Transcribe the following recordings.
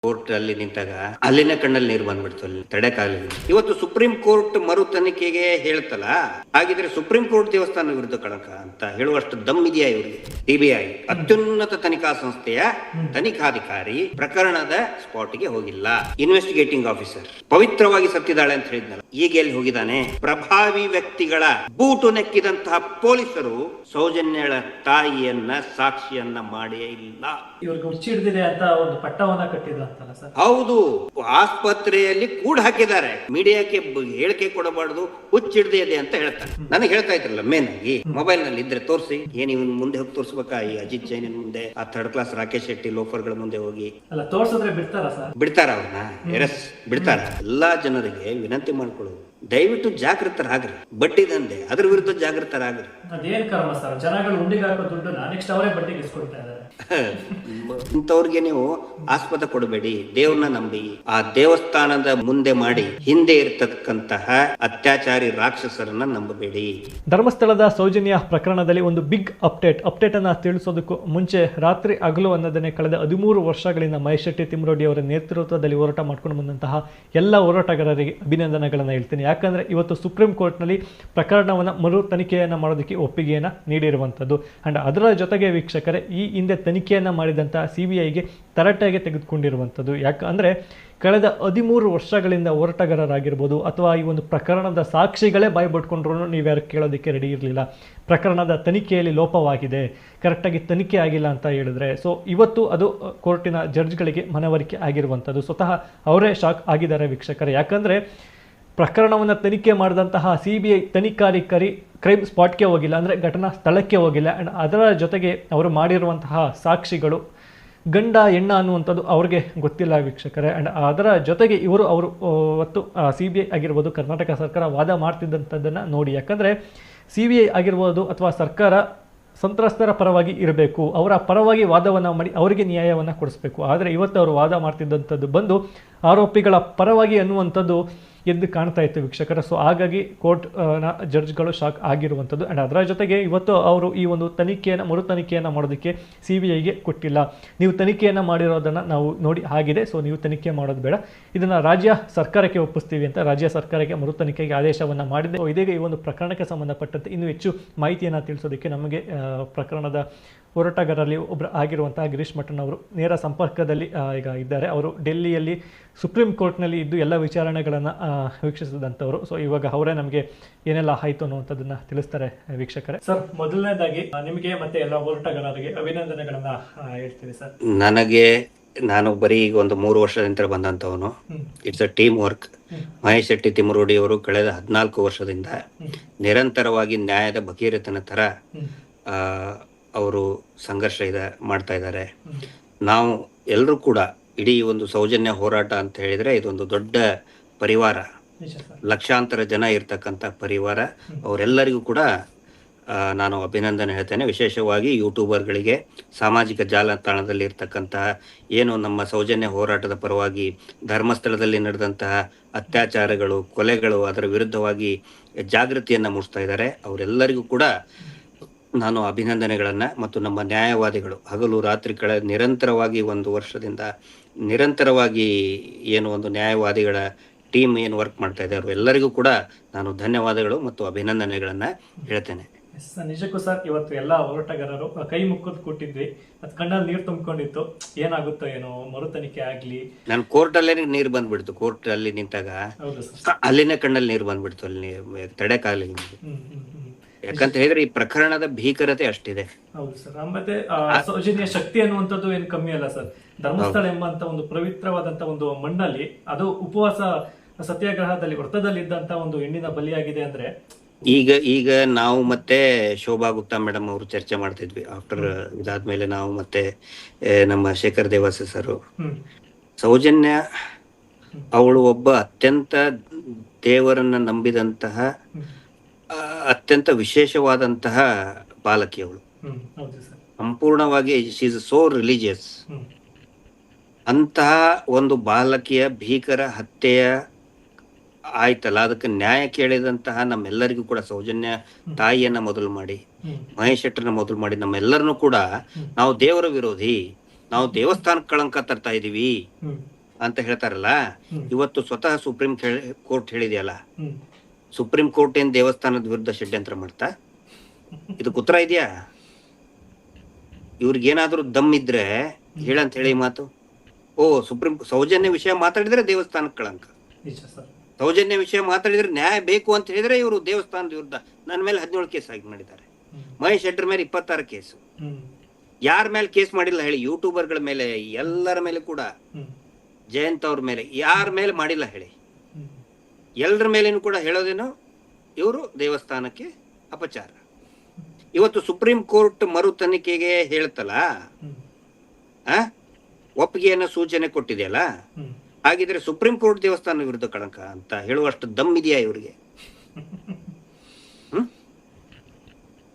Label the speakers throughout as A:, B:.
A: Court ಅಲ್ಲಿ ನಿಂತಾಗ ಅಲ್ಲಿನ ಕಣ್ಣಲ್ಲಿ ನೀರು ಬಂದ್ಬಿಡ್ತು, ಅಲ್ಲಿ ತಡೆಕಾಗಲಿಲ್ಲ. ಇವತ್ತು ಸುಪ್ರೀಂ ಕೋರ್ಟ್ ಮರು ತನಿಖೆಗೆ ಹೇಳ್ತಲ್ಲ, ಹಾಗಿದ್ರೆ ಸುಪ್ರೀಂ ಕೋರ್ಟ್ ದೇವಸ್ಥಾನ ವಿರುದ್ಧ ಕಳಂಕ ಅಂತ ಹೇಳುವಷ್ಟು ದಮ್ ಇದೆಯಾ ಇವರಿಗೆ? ಸಿಬಿಐ ಅತ್ಯುನ್ನತ ತನಿಖಾ ಸಂಸ್ಥೆಯ ತನಿಖಾಧಿಕಾರಿ ಪ್ರಕರಣದ ಸ್ಪಾಟ್ಗೆ ಹೋಗಿಲ್ಲ. ಇನ್ವೆಸ್ಟಿಗೇಟಿಂಗ್ ಆಫೀಸರ್ ಪವಿತ್ರವಾಗಿ ಸತ್ತಿದ್ದಾಳೆ ಅಂತ ಹೇಳಿದ್ನಲ್ಲ, ಈಗ ಎಲ್ಲಿ ಹೋಗಿದ್ದಾನೆ? ಪ್ರಭಾವಿ ವ್ಯಕ್ತಿಗಳ ಬೂಟು ನೆಕ್ಕಿದಂತಹ ಪೊಲೀಸರು ಸೌಜನ್ಯಳ ತಾಯಿಯನ್ನ ಸಾಕ್ಷಿಯನ್ನ ಮಾಡೇ ಇಲ್ಲ.
B: ಇವ್ರಿಗೆ ಹುಚ್ಚಿ ಹಿಡಿದಿದೆ ಅಂತ ಒಂದು ಪಟ್ಟವನ್ನ ಕಟ್ಟಿದ್ರು ಅಂತಲ್ಲ ಸರ್?
A: ಹೌದು, ಆಸ್ಪತ್ರೆಯಲ್ಲಿ ಕೂಡ ಹಾಕಿದ್ದಾರೆ. ಮೀಡಿಯಾಕ್ಕೆ ಹೇಳಿಕೆ ಕೊಡಬಾರ್ದು, ಹುಚ್ಚಿಡ್ದಿದೆ ಅಂತ ಹೇಳ್ತಾರೆ. ನನಗೆ ಹೇಳ್ತಾ ಇದ್ರಲ್ಲ, ಮೇನ್ ಆಗಿ ಮೊಬೈಲ್ ನಲ್ಲಿ ಇದ್ರೆ ತೋರಿಸಿ, ಏನ್ ಇವನ್ ಮುಂದೆ ಹೋಗಿ ತೋರಿಸ್ಬೇಕಾ? ಈ ಅಜಿತ್ ಜೈನ್ ಮುಂದೆ, ಆ third class Rakesh Shetty loafer ಗಳ ಮುಂದೆ ಹೋಗಿ
B: ಅಲ್ಲ ತೋರ್ಸಿದ್ರೆ ಬಿಡ್ತಾರ ಸರ್?
A: ಬಿಡ್ತಾರ? ಅವ್ರನ್ನ ಎರೆಸ್ ಬಿಡ್ತಾರ? ಎಲ್ಲಾ ಜನರಿಗೆ ವಿನಂತಿ ಮಾಡ್ಕೊಳ್ಳೋದು, ದಯವಿಟ್ಟು ಜಾಗೃತರಾಗ್ರಿ. ಬಡ್ಡಿ ದಂಧೆ ಅದ್ರ ವಿರುದ್ಧ ಜಾಗೃತರಾಗ್ರಿ.
B: ಅದೇನ್ ಕರ್ಮ ಸರ್, ಜನಗಳು ಉಂಡಿಗೆ ಹಾಕೋ ದುಡ್ಡನ್ನ ನೆಕ್ಸ್ಟ್ ಅವರೇ ಬಡ್ಡಿಗೆ ಇಸ್ಕೊಡ್ತಾ ಇದ್ದಾರೆ.
A: ಇಂಥವ್ರಿಗೆ ನೀವು ಆಸ್ಪದ ಕೊಡಬೇಡಿ, ದೇವ್ರನ್ನ ನಂಬಿ ಆ ದೇವಸ್ಥಾನದ ಮುಂದೆ ಮಾಡಿ ಹಿಂದೆ ಇರತಕ್ಕಂತಹ ಅತ್ಯಾಚಾರಿ ರಾಕ್ಷಸರನ್ನ ನಂಬಬೇಡಿ.
B: ಧರ್ಮಸ್ಥಳದ ಸೌಜನ್ಯ ಪ್ರಕರಣದಲ್ಲಿ ಒಂದು ಬಿಗ್ ಅಪ್ಡೇಟ್ ಅನ್ನ ತಿಳಿಸೋದಕ್ಕೂ ಮುಂಚೆ ರಾತ್ರಿ ಹಗಲು ಅನ್ನೋದನ್ನೇ ಕಳೆದ 13 ವರ್ಷಗಳಿಂದ ಮಹೇಶ್ ಶೆಟ್ಟಿ ತಿಮ್ಮರೋಡಿ ಅವರ ನೇತೃತ್ವದಲ್ಲಿ ಹೋರಾಟ ಮಾಡ್ಕೊಂಡು ಬಂದಂತಹ ಎಲ್ಲ ಹೋರಾಟಗಾರರಿಗೆ ಅಭಿನಂದನೆಗಳನ್ನು ಹೇಳ್ತೀನಿ. ಯಾಕಂದ್ರೆ ಇವತ್ತು ಸುಪ್ರೀಂ ಕೋರ್ಟ್ನಲ್ಲಿ ಪ್ರಕರಣವನ್ನು ಮರು ತನಿಖೆಯನ್ನು ಮಾಡೋದಕ್ಕೆ ಒಪ್ಪಿಗೆಯನ್ನು ನೀಡಿರುವಂಥದ್ದು. ಅಂಡ್ ಅದರ ಜೊತೆಗೆ ವೀಕ್ಷಕರೇ, ಈ ಹಿಂದೆ ತನಿಖೆಯನ್ನು ಮಾಡಿದಂತಹ CBIಗೆ ತರಾಟೆಗೆ ತೆಗೆದುಕೊಂಡಿರುವಂಥದ್ದು. ಯಾಕಂದರೆ ಕಳೆದ 13 ವರ್ಷಗಳಿಂದ ಹೋರಾಟಗಾರರಾಗಿರ್ಬೋದು ಅಥವಾ ಈ ಒಂದು ಪ್ರಕರಣದ ಸಾಕ್ಷಿಗಳೇ ಬಾಯಿ ಬಿಟ್ಕೊಂಡ್ರು ನೀವ್ಯಾರು ಕೇಳೋದಕ್ಕೆ ರೆಡಿ ಇರಲಿಲ್ಲ. ಪ್ರಕರಣದ ತನಿಖೆಯಲ್ಲಿ ಲೋಪವಾಗಿದೆ, ಕರೆಕ್ಟಾಗಿ ತನಿಖೆ ಆಗಿಲ್ಲ ಅಂತ ಹೇಳಿದ್ರೆ, ಸೊ ಇವತ್ತು ಅದು ಕೋರ್ಟಿನ ಜಡ್ಜ್ಗಳಿಗೆ ಮನವರಿಕೆ ಆಗಿರುವಂಥದ್ದು. ಸ್ವತಃ ಅವರೇ ಶಾಕ್ ಆಗಿದ್ದಾರೆ ವೀಕ್ಷಕರೇ. ಯಾಕಂದರೆ ಪ್ರಕರಣವನ್ನು ತನಿಖೆ ಮಾಡಿದಂತಹ CBI ತನಿಖಾಧಿಕಾರಿ ಕ್ರೈಮ್ ಸ್ಪಾಟ್ಗೆ ಹೋಗಿಲ್ಲ, ಅಂದರೆ ಘಟನಾ ಸ್ಥಳಕ್ಕೆ ಹೋಗಿಲ್ಲ. ಆ್ಯಂಡ್ ಅದರ ಜೊತೆಗೆ ಅವರು ಮಾಡಿರುವಂತಹ ಸಾಕ್ಷಿಗಳು ಗಂಡ ಹೆಣ್ಣ ಅನ್ನುವಂಥದ್ದು ಅವ್ರಿಗೆ ಗೊತ್ತಿಲ್ಲ ವೀಕ್ಷಕರೇ. ಆ್ಯಂಡ್ ಅದರ ಜೊತೆಗೆ ಅವರು ಇವತ್ತು CBI ಆಗಿರ್ಬೋದು, ಕರ್ನಾಟಕ ಸರ್ಕಾರ ವಾದ ಮಾಡ್ತಿದ್ದಂಥದ್ದನ್ನು ನೋಡಿ. ಯಾಕಂದರೆ CBI ಆಗಿರ್ಬೋದು ಅಥವಾ ಸರ್ಕಾರ ಸಂತ್ರಸ್ತರ ಪರವಾಗಿ ಇರಬೇಕು, ಅವರ ಪರವಾಗಿ ವಾದವನ್ನು ಮಾಡಿ ಅವರಿಗೆ ನ್ಯಾಯವನ್ನು ಕೊಡಿಸ್ಬೇಕು. ಆದರೆ ಇವತ್ತು ಅವರು ವಾದ ಮಾಡ್ತಿದ್ದಂಥದ್ದು ಬಂದು ಆರೋಪಿಗಳ ಪರವಾಗಿ ಅನ್ನುವಂಥದ್ದು ಎದ್ದು ಕಾಣ್ತಾ ಇತ್ತು ವೀಕ್ಷಕರ. ಸೊ ಹಾಗಾಗಿ ಕೋರ್ಟ್ನ ಜಡ್ಜ್ಗಳು ಶಾಕ್ ಆಗಿರುವಂಥದ್ದು. ಆ್ಯಂಡ್ ಅದರ ಜೊತೆಗೆ ಇವತ್ತು ಅವರು ಈ ಒಂದು ಮರು ತನಿಖೆಯನ್ನು ಮಾಡೋದಕ್ಕೆ CBIಗೆ ಕೊಟ್ಟಿಲ್ಲ. ನೀವು ತನಿಖೆಯನ್ನು ಮಾಡಿರೋದನ್ನು ನಾವು ನೋಡಿ ಆಗಿದೆ, ಸೊ ನೀವು ತನಿಖೆ ಮಾಡೋದು ಬೇಡ, ಇದನ್ನು ರಾಜ್ಯ ಸರ್ಕಾರಕ್ಕೆ ಒಪ್ಪಿಸ್ತೀವಿ ಅಂತ ರಾಜ್ಯ ಸರ್ಕಾರಕ್ಕೆ ಮರು ತನಿಖೆಗೆ ಆದೇಶವನ್ನು ಮಾಡಿದೆ. ಇದೀಗ ಈ ಒಂದು ಪ್ರಕರಣಕ್ಕೆ ಸಂಬಂಧಪಟ್ಟಂತೆ ಇನ್ನೂ ಹೆಚ್ಚು ಮಾಹಿತಿಯನ್ನು ತಿಳಿಸೋದಕ್ಕೆ ನಮಗೆ ಪ್ರಕರಣದ ಹೋರಾಟಗಾರರಲ್ಲಿ ಒಬ್ಬರು ಆಗಿರುವಂತಹ ಗಿರೀಶ್ ಮಠನ್ ಅವರು ನೇರ ಸಂಪರ್ಕದಲ್ಲಿ ಈಗ ಇದ್ದಾರೆ. ಅವರು ಡೆಲ್ಲಿಯಲ್ಲಿ ಸುಪ್ರೀಂ ಕೋರ್ಟ್ನಲ್ಲಿ ಇದ್ದು ಎಲ್ಲ ವಿಚಾರಣೆಗಳನ್ನು ವೀಕ್ಷಿಸಿದಂಥವರು. ಸೊ ಇವಾಗ ಅವರೇ ನಮಗೆ ಏನೆಲ್ಲ ಆಯಿತು ಅನ್ನುವಂಥದ್ದನ್ನು ತಿಳಿಸ್ತಾರೆ ವೀಕ್ಷಕರೇ. ಸರ್, ಮೊದಲನೇದಾಗಿ ನಿಮಗೆ ಮತ್ತೆ ಎಲ್ಲ ಹೋರಾಟಗಾರರಿಗೆ ಅಭಿನಂದನೆಗಳನ್ನು ಹೇಳ್ತೀವಿ ಸರ್.
A: ನಾನು ಬರೀ ಈಗ ಒಂದು 3 ವರ್ಷದಿಂದ ಬಂದಂಥವನು. It's a team work. Mahesh Shetty Thimmarodi ಅವರು ಕಳೆದ 14 ವರ್ಷದಿಂದ ನಿರಂತರವಾಗಿ ನ್ಯಾಯದ ಭಗೀರಥನ ತರ ಅವರು ಸಂಘರ್ಷ ಮಾಡ್ತಾ ಇದ್ದಾರೆ. ನಾವು ಎಲ್ಲರೂ ಕೂಡ ಇಡೀ ಒಂದು ಸೌಜನ್ಯ ಹೋರಾಟ ಅಂತ ಹೇಳಿದ್ರೆ ಇದೊಂದು ದೊಡ್ಡ ಪರಿವಾರ, ಲಕ್ಷಾಂತರ ಜನ ಇರ್ತಕ್ಕಂಥ ಪರಿವಾರ. ಅವರೆಲ್ಲರಿಗೂ ಕೂಡ ನಾನು ಅಭಿನಂದನೆ ಹೇಳ್ತೇನೆ. ವಿಶೇಷವಾಗಿ ಯೂಟ್ಯೂಬರ್ಗಳಿಗೆ, ಸಾಮಾಜಿಕ ಜಾಲತಾಣದಲ್ಲಿ ಇರ್ತಕ್ಕಂತಹ ಏನು ನಮ್ಮ ಸೌಜನ್ಯ ಹೋರಾಟದ ಪರವಾಗಿ ಧರ್ಮಸ್ಥಳದಲ್ಲಿ ನಡೆದಂತಹ ಅತ್ಯಾಚಾರಗಳು, ಕೊಲೆಗಳು, ಅದರ ವಿರುದ್ಧವಾಗಿ ಜಾಗೃತಿಯನ್ನ ಮೂಡಿಸ್ತಾ ಇದ್ದಾರೆ. ಅವರೆಲ್ಲರಿಗೂ ಕೂಡ ನಾನು ಅಭಿನಂದನೆಗಳನ್ನ, ಮತ್ತು ನಮ್ಮ ನ್ಯಾಯವಾದಿಗಳು ಹಗಲು ರಾತ್ರಿ ನಿರಂತರವಾಗಿ 1 ವರ್ಷದಿಂದ ನಿರಂತರವಾಗಿ ಏನು ಒಂದು ನ್ಯಾಯವಾದಿಗಳ ಟೀಮ್ ಏನು ವರ್ಕ್ ಮಾಡ್ತಾ ಇದ್ದಾರೆ, ಎಲ್ಲರಿಗೂ ಕೂಡ ನಾನು ಧನ್ಯವಾದಗಳು ಮತ್ತು ಅಭಿನಂದನೆಗಳನ್ನ ಹೇಳ್ತೇನೆ.
B: ನಿಜಕ್ಕೂ ಸರ್, ಇವತ್ತು ಎಲ್ಲ ಹೋರಾಟಗಾರರು ಕೈ ಮುಕ್ಕದ್ ಕೊಟ್ಟಿದ್ವಿ, ಅದು ಕಣ್ಣಲ್ಲಿ ನೀರು ತುಂಬಿಕೊಂಡಿತ್ತು. ಏನಾಗುತ್ತೋ ಏನೋ, ಮರು ತನಿಖೆ ಆಗ್ಲಿ.
A: ನಾನು ಕೋರ್ಟ್ ಅಲ್ಲೇ ನೀರು ಬಂದ್ಬಿಡ್ತು. ಕೋರ್ಟ್ ಅಲ್ಲಿ ನಿಂತಾಗ ಅಲ್ಲಿನ ಕಣ್ಣಲ್ಲಿ ನೀರು ಬಂದ್ಬಿಡ್ತು, ಅಲ್ಲಿ ತಡೆಕಾಗಲಿಲ್ಲ. ಯಾಕಂತ ಹೇಳಿದ್ರೆ ಈ ಪ್ರಕರಣದ ಭೀಕರತೆ ಅಷ್ಟಿದೆ.
B: ಹೌದು ಸರ್. ಮತ್ತೆ ಸೌಜನ್ಯ ಶಕ್ತಿ ಅನ್ನುವಂಥದ್ದು ಏನು ಕಮ್ಮಿ ಅಲ್ಲ ಸರ್. ಧರ್ಮಸ್ಥಳ ಎಂಬಂತ ಒಂದು ಪವಿತ್ರವಾದಂತ ಒಂದು ಮಣ್ಣಲ್ಲಿ ಅದು ಉಪವಾಸ ಸತ್ಯಾಗ್ರಹದಲ್ಲಿ ವ್ರತದಲ್ಲಿ ಇದ್ದಂತ ಒಂದು ಹೆಣ್ಣಿನ ಬಲಿಯಾಗಿದೆ ಅಂದ್ರೆ,
A: ಈಗ ನಾವು ಮತ್ತೆ ಶೋಭಾ ಗುಪ್ತಾ ಮೇಡಮ್ ಅವರು ಚರ್ಚೆ ಮಾಡ್ತಿದ್ವಿ. ಆಫ್ಟರ್ ಇದಾದ್ಮೇಲೆ ನಾವು ಮತ್ತೆ ನಮ್ಮ ಶೇಖರ್ ದೇವಾಸ ಸರ್, ಸೌಜನ್ಯ ಅವಳು ಒಬ್ಬ ಅತ್ಯಂತ ದೇವರನ್ನ ನಂಬಿದಂತಹ ಅತ್ಯಂತ ವಿಶೇಷವಾದಂತಹ ಬಾಲಕಿ. ಅವಳು ಸಂಪೂರ್ಣವಾಗಿ ಶಿ ಇಸ್ ಸೋ ರಿಲಿಜಿಯಸ್. ಅಂತಹ ಒಂದು ಬಾಲಕಿಯ ಭೀಕರ ಹತ್ಯೆಯ ಆಯ್ತಲ್ಲ, ಅದಕ್ಕೆ ನ್ಯಾಯ ಕೇಳಿದಂತಹ ನಮ್ಮೆಲ್ಲರಿಗೂ ಕೂಡ ಸೌಜನ್ಯ ತಾಯಿಯನ್ನ ಮೊದಲು ಮಾಡಿ, ಮಹೇಶ್ ಶೆಟ್ಟರ್ನ ಮೊದಲು ಮಾಡಿ, ನಮ್ಮೆಲ್ಲರನ್ನು ಕೂಡ ನಾವು ದೇವರ ವಿರೋಧಿ, ನಾವು ದೇವಸ್ಥಾನಕ್ಕೆ ಕಳಂಕ ತರ್ತಾ ಇದೀವಿ
B: ಹ್ಮ್
A: ಅಂತ ಹೇಳ್ತಾರಲ್ಲ,
B: ಹ್ಮ್.
A: ಇವತ್ತು ಸ್ವತಃ ಸುಪ್ರೀಂ ಕೋರ್ಟ್ ಹೇಳಿದೆಯಲ್ಲ,
B: ಹ್ಮ್
A: ಸುಪ್ರೀಂ ಕೋರ್ಟ್ ಏನ್ ದೇವಸ್ಥಾನದ ವಿರುದ್ಧ ಷಡ್ಯಂತ್ರ ಮಾಡ್ತಾ? ಇದಕ್ಕೆ ಉತ್ತರ ಇದೆಯಾ? ಇವ್ರಿಗೇನಾದ್ರೂ ದಮ್ ಇದ್ರೆ ಹೇಳಂತ ಹೇಳಿ ಮಾತು. ಓ, ಸೌಜನ್ಯ ವಿಷಯ ಮಾತಾಡಿದ್ರೆ ದೇವಸ್ಥಾನಕ್ಕೆ ಕಳಂಕ,
B: ನಿಜ ಸರ್.
A: ಸೌಜನ್ಯ ವಿಷಯ ಮಾತಾಡಿದ್ರೆ ನ್ಯಾಯ ಬೇಕು ಅಂತ ಹೇಳಿದ್ರೆ ಇವರು ದೇವಸ್ಥಾನದ ವಿರುದ್ಧ. ನನ್ನ ಮೇಲೆ 17 ಕೇಸ್ ಆಗಿ ಮಾಡಿದ್ದಾರೆ. ಮಹೇಶ್ ಶೆಟ್ಟರ್ ಮೇಲೆ 26 ಕೇಸು. ಯಾರ ಮೇಲೆ ಕೇಸ್ ಮಾಡಿಲ್ಲ ಹೇಳಿ? ಯೂಟ್ಯೂಬರ್ಗಳ ಮೇಲೆ, ಎಲ್ಲರ ಮೇಲೆ ಕೂಡ, ಜಯಂತ್ ಅವ್ರ ಮೇಲೆ, ಯಾರ ಮೇಲೆ ಮಾಡಿಲ್ಲ ಹೇಳಿ? ಎಲ್ಲರ ಮೇಲೇನು ಕೂಡ ಹೇಳೋದೇನು, ಇವರು ದೇವಸ್ಥಾನಕ್ಕೆ ಅಪಚಾರ. ಇವತ್ತು ಸುಪ್ರೀಂ ಕೋರ್ಟ್ ಮರು ತನಿಖೆಗೆ ಹೇಳ್ತಲ್ಲ, ಒಪ್ಪಿಗೆಯನ್ನ ಸೂಚನೆ ಕೊಟ್ಟಿದೆಯಲ್ಲ, ಹಾಗಿದ್ರೆ ಸುಪ್ರೀಂ ಕೋರ್ಟ್ ದೇವಸ್ಥಾನ ವಿರುದ್ಧ ಕಳಂಕ ಅಂತ ಹೇಳುವಷ್ಟು ದಮ್ ಇದೆಯಾ ಇವ್ರಿಗೆ?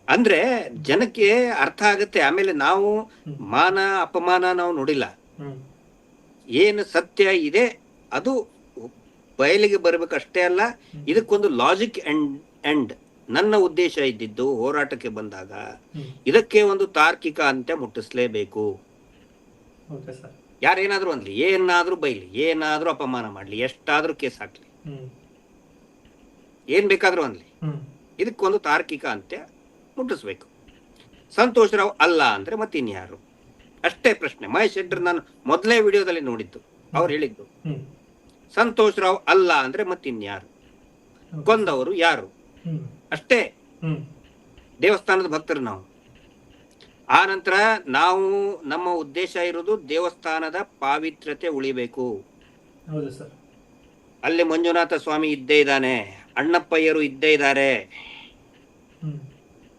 A: ಅಂದ್ರೆ ಜನಕ್ಕೆ ಅರ್ಥ ಆಗುತ್ತೆ. ಆಮೇಲೆ ನಾವು ಮಾನ ಅಪಮಾನ ನಾವು ನೋಡಿಲ್ಲ. ಏನು ಸತ್ಯ ಇದೆ ಅದು ಬಯಲಿಗೆ ಬರ್ಬೇಕಷ್ಟೇ ಅಲ್ಲ, ಇದಕ್ಕೊಂದು ಲಾಜಿಕ್ ಎಂಡ್. ನನ್ನ ಉದ್ದೇಶ ಇದ್ದಿದ್ದು ಹೋರಾಟಕ್ಕೆ ಬಂದಾಗ ಇದಕ್ಕೆ ಒಂದು ತಾರ್ಕಿಕ ಅಂತ್ಯ ಮುಟ್ಟಿಸ್ಲೇಬೇಕು. ಯಾರೇನಾದ್ರೂ ಅನ್ಲಿ, ಏನಾದ್ರೂ ಬೈಲಿ, ಏನಾದ್ರೂ ಅಪಮಾನ ಮಾಡ್ಲಿ, ಎಷ್ಟಾದ್ರೂ ಕೇಸ್ ಹಾಕ್ಲಿ, ಏನ್ ಬೇಕಾದ್ರೂ ಅನ್ಲಿ, ಇದಕ್ಕೊಂದು ತಾರ್ಕಿಕ ಅಂತ್ಯ ಮುಟ್ಟಿಸ್ಬೇಕು. ಸಂತೋಷ್ ರಾವ್ ಅಲ್ಲ ಅಂದ್ರೆ ಮತ್ತಿನ್ಯಾರು? ಅಷ್ಟೇ ಪ್ರಶ್ನೆ. ಮಹೇಶ್ ಶೆಟ್ಟರ್ ನಾನು ಮೊದಲೇ ವಿಡಿಯೋದಲ್ಲಿ ನೋಡಿದ್ದು, ಅವ್ರು ಹೇಳಿದ್ದು ಸಂತೋಷ್ ರಾವ್ ಅಲ್ಲ ಅಂದ್ರೆ ಮತ್ತಿನ್ಯಾರು? ಕೊಂದವರು ಯಾರು? ಅಷ್ಟೇ. ದೇವಸ್ಥಾನದ ಭಕ್ತರು ನಾವು. ಆ ನಂತರ ನಾವು, ನಮ್ಮ ಉದ್ದೇಶ ಇರೋದು ದೇವಸ್ಥಾನದ ಪಾವಿತ್ರ್ಯತೆ ಉಳಿಬೇಕು. ಅಲ್ಲಿ ಮಂಜುನಾಥ ಸ್ವಾಮಿ ಇದ್ದೇ ಇದ್ದಾನೆ, ಅಣ್ಣಪ್ಪಯ್ಯರು ಇದ್ದೇ ಇದ್ದಾರೆ,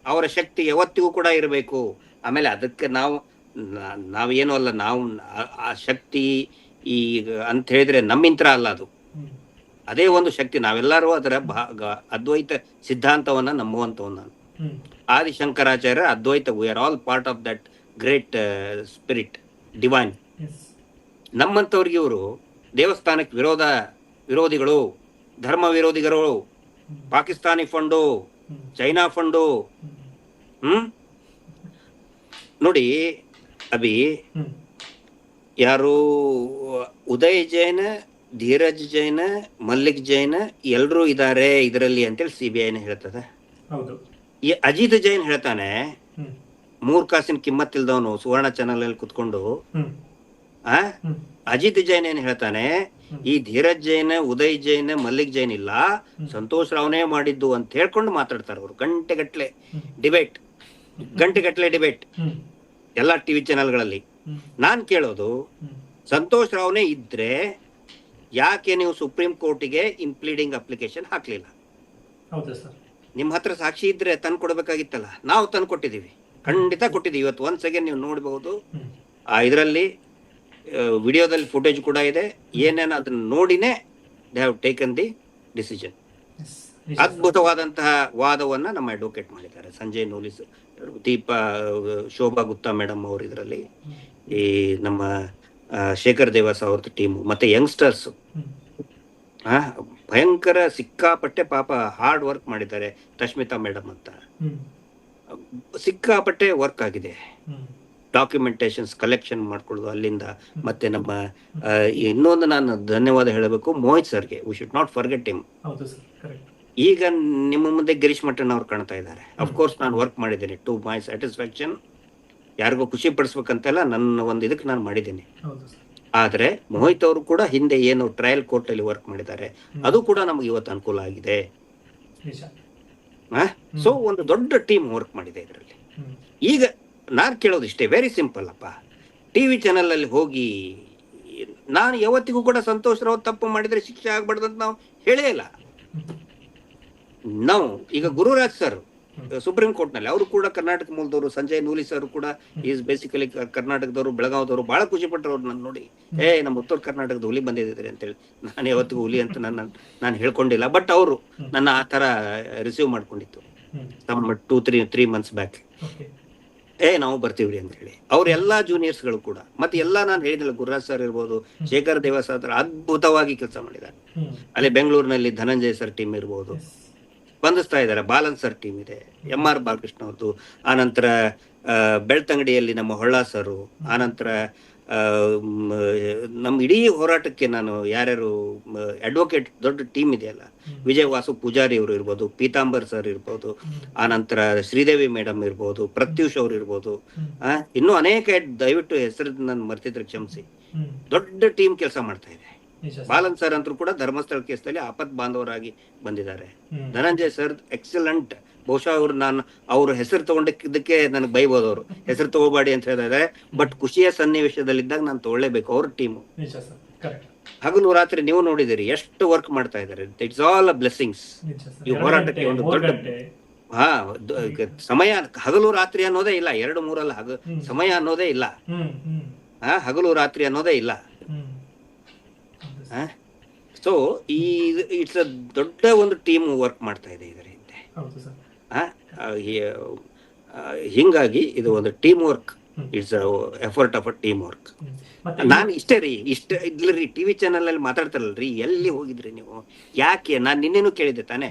A: ಅವರ ಶಕ್ತಿ ಯಾವತ್ತಿಗೂ ಕೂಡ ಇರಬೇಕು. ಆಮೇಲೆ ಅದಕ್ಕೆ ನಾವೇನು ಅಲ್ಲ, ನಾವು ಆ ಶಕ್ತಿ ಈಗ ಅಂತ ಹೇಳಿದ್ರೆ ನಮ್ಮಿಂತ್ರ ಅಲ್ಲ, ಅದು ಅದೇ ಒಂದು ಶಕ್ತಿ. ನಾವೆಲ್ಲರೂ ಅದರ ಭಾಗ. ಅದ್ವೈತ ಸಿದ್ಧಾಂತವನ್ನ ನಂಬುವಂತವನ್ನ Adi Shankaracharya Advaita, we are all part of that great spirit divine. ನಮ್ಮಂತವ್ರಿಗೆ ಇವರು ದೇವಸ್ಥಾನಕ್ಕೆ ವಿರೋಧಿಗಳು, ಧರ್ಮ ವಿರೋಧಿಗಳು, ಪಾಕಿಸ್ತಾನಿ ಫಂಡು, ಚೈನಾ ಫಂಡು. ನೋಡಿ ಅಭಿ, ಯಾರು ಉದಯ್ ಜೈನ್, ಧೀರಜ್ ಜೈನ್, ಮಲ್ಲಿಕ್ ಜೈನ್ ಎಲ್ರೂ ಇದಾರೆ ಇದರಲ್ಲಿ ಅಂತೇಳಿ CBI ಹೇಳ್ತದೆ. ಈ ಅಜಿತ್ ಜೈನ್ ಹೇಳ್ತಾನೆ, 3 ಕಾಸಿನ ಕಿಮ್ಮತ್ತಿಲ್ದವನು, ಸುವರ್ಣ ಚಾನಲ್ ಅಲ್ಲಿ ಕುತ್ಕೊಂಡು. ಅಜಿತ್ ಜೈನ್ ಏನ್ ಹೇಳ್ತಾನೆ, ಈ ಧೀರಜ್ ಜೈನ್, ಉದಯ್ ಜೈನ್, ಮಲ್ಲಿಕ್ ಜೈನ್ ಇಲ್ಲ, ಸಂತೋಷ್ ರಾವ್ನೇ ಮಾಡಿದ್ದು ಅಂತ ಹೇಳ್ಕೊಂಡು ಮಾತಾಡ್ತಾರೆ ಅವರು. ಗಂಟೆಗಟ್ಲೆ ಡಿಬೇಟ್ ಎಲ್ಲಾ ಟಿವಿ ಚಾನೆಲ್ಗಳಲ್ಲಿ. ನಾನ್ ಕೇಳೋದು, ಸಂತೋಷ್ ರಾವ್ನೇ ಇದ್ರೆ ಯಾಕೆ ನೀವು ಸುಪ್ರೀಂ ಕೋರ್ಟಿಗೆ ಇಂಪ್ಲೀಡಿಂಗ್ ಅಪ್ಲಿಕೇಶನ್ ಹಾಕ್ಲಿಲ್ಲ? ನಿಮ್ ಹತ್ರ ಸಾಕ್ಷಿ ಇದ್ರೆ ತಂದು ಕೊಡ್ಬೇಕಾಗಿತ್ತಲ್ಲ. ನಾವು ತಂದು ಕೊಟ್ಟಿದೀವಿ, ಖಂಡಿತ ಕೊಟ್ಟಿದೀವಿ. ಇವತ್ತು ಒಂದ್ ಸೆಕೆಂಡ್ ನೀವು ನೋಡಬಹುದು, ಇದರಲ್ಲಿ ವಿಡಿಯೋದಲ್ಲಿ ಫುಟೇಜ್ ಕೂಡ ಇದೆ. ಏನೇನು ಅದನ್ನ ನೋಡಿನೇ they have taken the decision. ಅದ್ಭುತವಾದಂತಹ ವಾದವನ್ನ ನಮ್ಮ ಅಡ್ವೊಕೇಟ್ ಮಾಡಿದ್ದಾರೆ, ಸಂಜಯ್ ನೂಲಿಸ್, ಶೋಭಾ ಗುಪ್ತಾ ಮೇಡಮ್ ಅವರು, ಇದರಲ್ಲಿ ಈ ನಮ್ಮ ಶೇಖರ್ ದೇವಾಸ್ ಅವ್ರದ್ದು ಟೀಮು, ಮತ್ತೆ ಯಂಗ್ಸ್ಟರ್ಸ್ ಭಯಂಕರ ಸಿಕ್ಕಾಪಟ್ಟೆ ಪಾಪ ಹಾರ್ಡ್ ವರ್ಕ್ ಮಾಡಿದ್ದಾರೆ. ತಶ್ಮಿತಾ ಮೇಡಮ್ ಅಂತ ಸಿಕ್ಕಾಪಟ್ಟೆ ವರ್ಕ್ ಆಗಿದೆ. ಡಾಕ್ಯುಮೆಂಟೇಶನ್ಸ್ ಕಲೆಕ್ಷನ್ ಮಾಡ್ಕೊಳ್ಳೋದು ಅಲ್ಲಿಂದ. ಮತ್ತೆ ನಮ್ಮ ಇನ್ನೊಂದು ನಾನು ಧನ್ಯವಾದ ಹೇಳಬೇಕು ಮೋಹಿತ್ ಸರ್ಗೆ. We should not forget him. ಈಗ ನಿಮ್ಮ ಮುಂದೆ ಗಿರೀಶ್ ಮಠನ್ ಅವ್ರು ಕಾಣ್ತಾ ಇದ್ದಾರೆ. ಅಫ್ಕೋರ್ಸ್ ನಾನು ವರ್ಕ್ ಮಾಡಿದ್ದೇನೆ ಟು ಮೈ ಸ್ಯಾಟಿಸ್ಫ್ಯಾಕ್ಷನ್. ಯಾರಿಗೂ ಖುಷಿ ಪಡಿಸ್ಬೇಕಂತೆಲ್ಲ ನನ್ನ ಒಂದು ಇದಕ್ಕೆ ನಾನು ಮಾಡಿದ್ದೇನೆ. ಆದ್ರೆ ಮೋಹಿತ್ ಅವರು ಕೂಡ ಹಿಂದೆ ಏನು ಟ್ರಯಲ್ ಕೋರ್ಟ್ ಅಲ್ಲಿ ವರ್ಕ್ ಮಾಡಿದ್ದಾರೆ, ಅದು ಕೂಡ ನಮ್ಗೆ ಇವತ್ತು ಅನುಕೂಲ ಆಗಿದೆ. ಸೊ ಒಂದು ದೊಡ್ಡ ಟೀಮ್ ವರ್ಕ್ ಮಾಡಿದೆ ಇದರಲ್ಲಿ. ಈಗ ನಾನ್ ಕೇಳೋದು ಇಷ್ಟೇ, ವೆರಿ ಸಿಂಪಲ್ ಅಪ್ಪ. ಟಿವಿ ಚಾನೆಲ್ ಅಲ್ಲಿ ಹೋಗಿ ನಾನು ಯಾವತ್ತಿಗೂ ಕೂಡ ಸಂತೋಷ್ ರಾವ್ ತಪ್ಪು ಮಾಡಿದ್ರೆ ಶಿಕ್ಷೆ ಆಗ್ಬಾರ್ದು ಅಂತ ನಾವು ಹೇಳೇ ಇಲ್ಲ. ನಾವು ಈಗ ಗುರುರಾಜ್ ಸರ್ ಸುಪ್ರೀಂ ಕೋರ್ಟ್ ನಲ್ಲಿ, ಅವರು ಕೂಡ ಕರ್ನಾಟಕ ಮೂಲದವರು. ಸಂಜಯ್ ನೂಲಿಸ್ ಅವರು ಕೂಡ ಈಸ್ ಬೇಸಿಕಲಿ ಕರ್ನಾಟಕದವರು, ಬೆಳಗಾವದವರು. ಬಹಳ ಖುಷಿ ಪಟ್ಟರು ಅವ್ರು ನಾನು ನೋಡಿ. ನಮ್ಮ ಉತ್ತರ ಕರ್ನಾಟಕದ ಹುಲಿ ಬಂದಿದ್ದಾರೆ ಅಂತೇಳಿ. ನಾನು ಯಾವತ್ತಿಗೂ ಹುಲಿ ಅಂತ ನಾನು ಹೇಳ್ಕೊಂಡಿಲ್ಲ, ಬಟ್ ಅವರು ನನ್ನ ಆ ತರ ರಿಸೀವ್ ಮಾಡ್ಕೊಂಡಿತ್ತು ನಮ್ಮ 2-3 ಮಂತ್ಸ್ ಬ್ಯಾಕ್. ನಾವು ಬರ್ತೀವ್ರಿ ಅಂತ ಹೇಳಿ ಅವ್ರೆಲ್ಲಾ ಜೂನಿಯರ್ಸ್ ಗಳು ಕೂಡ. ಮತ್ತೆ ಎಲ್ಲಾ ನಾನು ಹೇಳಿದಿಲ್ಲ, ಗುರುರಾಜ್ ಸರ್ ಇರ್ಬೋದು, ಶೇಖರ್ ದೇವಾಸ್ ಹತ್ರ ಅದ್ಭುತವಾಗಿ ಕೆಲಸ ಮಾಡಿದ್ದಾರೆ. ಅಲ್ಲಿ ಬೆಂಗಳೂರಿನಲ್ಲಿ ಧನಂಜಯ ಸರ್ ಟೀಮ್ ಇರ್ಬೋದು, ಬಂಧಿಸ್ತಾ ಇದ್ದಾರೆ. ಬಾಲನ್ ಸರ್ ಟೀಮ್ ಇದೆ, MR ಬಾಲಕೃಷ್ಣ ಅವ್ರದ್ದು. ಆನಂತರ ಬೆಳ್ತಂಗಡಿಯಲ್ಲಿ ನಮ್ಮ ಹೊಳ್ಳ ಸರು, ಆನಂತರ ನಮ್ಮ ಇಡೀ ಹೋರಾಟಕ್ಕೆ ನಾನು ಯಾರ್ಯಾರು ಅಡ್ವೊಕೇಟ್ ದೊಡ್ಡ ಟೀಮ್ ಇದೆಯಲ್ಲ, ವಿಜಯ್ ವಾಸು ಪೂಜಾರಿ ಅವರು ಇರ್ಬೋದು, ಪೀತಾಂಬರ್ ಸರ್ ಇರ್ಬೋದು, ಆನಂತರ ಶ್ರೀದೇವಿ ಮೇಡಮ್ ಇರ್ಬೋದು, ಪ್ರತ್ಯೂಷ್ ಅವ್ರು ಇರ್ಬೋದು, ಇನ್ನೂ ಅನೇಕ ದಯವಿಟ್ಟು ಹೆಸರು ನಾನು ಮರ್ತಿದ್ರೆ ಕ್ಷಮಿಸಿ. ದೊಡ್ಡ ಟೀಮ್ ಕೆಲಸ ಮಾಡ್ತಾ ಇದೆ. ಬಾಲನ್ ಸರ್ ಅಂತೂ ಕೂಡ ಧರ್ಮಸ್ಥಳ ಕೇಸಲ್ಲಿ ಆಪತ್ ಬಾಂಧವರಾಗಿ ಬಂದಿದ್ದಾರೆ. Dhananjay sir excellent. ಬಹುಶಃ ಅವ್ರ ಹೆಸರು ತಗೊಂಡಿದ್ದಕ್ಕೆ ನನಗೆ ಬೈಬೋದು, ಅವರು ಹೆಸರು ತಗೋಬೇಡಿ ಅಂತ ಹೇಳಿದ್ದಾರೆ. ಬಟ್ ಖುಷಿಯ ಸನ್ನಿವೇಶದಲ್ಲಿದ್ದಾಗ ನಾನು ತಗೊಳ್ಳೇಬೇಕು. ಅವ್ರ ಟೀಮು ಹಗಲು ರಾತ್ರಿ ನೀವು ನೋಡಿದಿರಿ ಎಷ್ಟು ವರ್ಕ್ ಮಾಡ್ತಾ ಇದ್ದಾರೆ. It's all a blessings. ಈ ಹೋರಾಟಕ್ಕೆ ಒಂದು ದೊಡ್ಡ ಸಮಯ, ಹಗಲು ರಾತ್ರಿ ಅನ್ನೋದೇ ಇಲ್ಲ, 2-3 ಅಲ್ಲ, ಸಮಯ ಅನ್ನೋದೇ ಇಲ್ಲ, ಹಗಲು ರಾತ್ರಿ ಅನ್ನೋದೇ ಇಲ್ಲ. ಸೊ ಇಟ್ಸ್ ಅ ದೊಡ್ಡ ಒಂದು ಟೀಮ್ ವರ್ಕ್ ಮಾಡ್ತಾ ಇದೆ ಇದರ ಹಿಂದೆ. ಹಿಂಗಾಗಿ ಇದು ಒಂದು team work. It's effort of a team work. ನಾನು ಇಷ್ಟೇ ಇದ್ರಿ ಟಿವಿ ಚಾನಲ್ ಅಲ್ಲಿ ಮಾತಾಡ್ತಾರಲ್ರಿ, ಎಲ್ಲಿ ಹೋಗಿದ್ರಿ ನೀವು? ಯಾಕೆ? ನಾನು ನಿನ್ನೆನೂ ಕೇಳಿದ್ದೆ ತಾನೆ,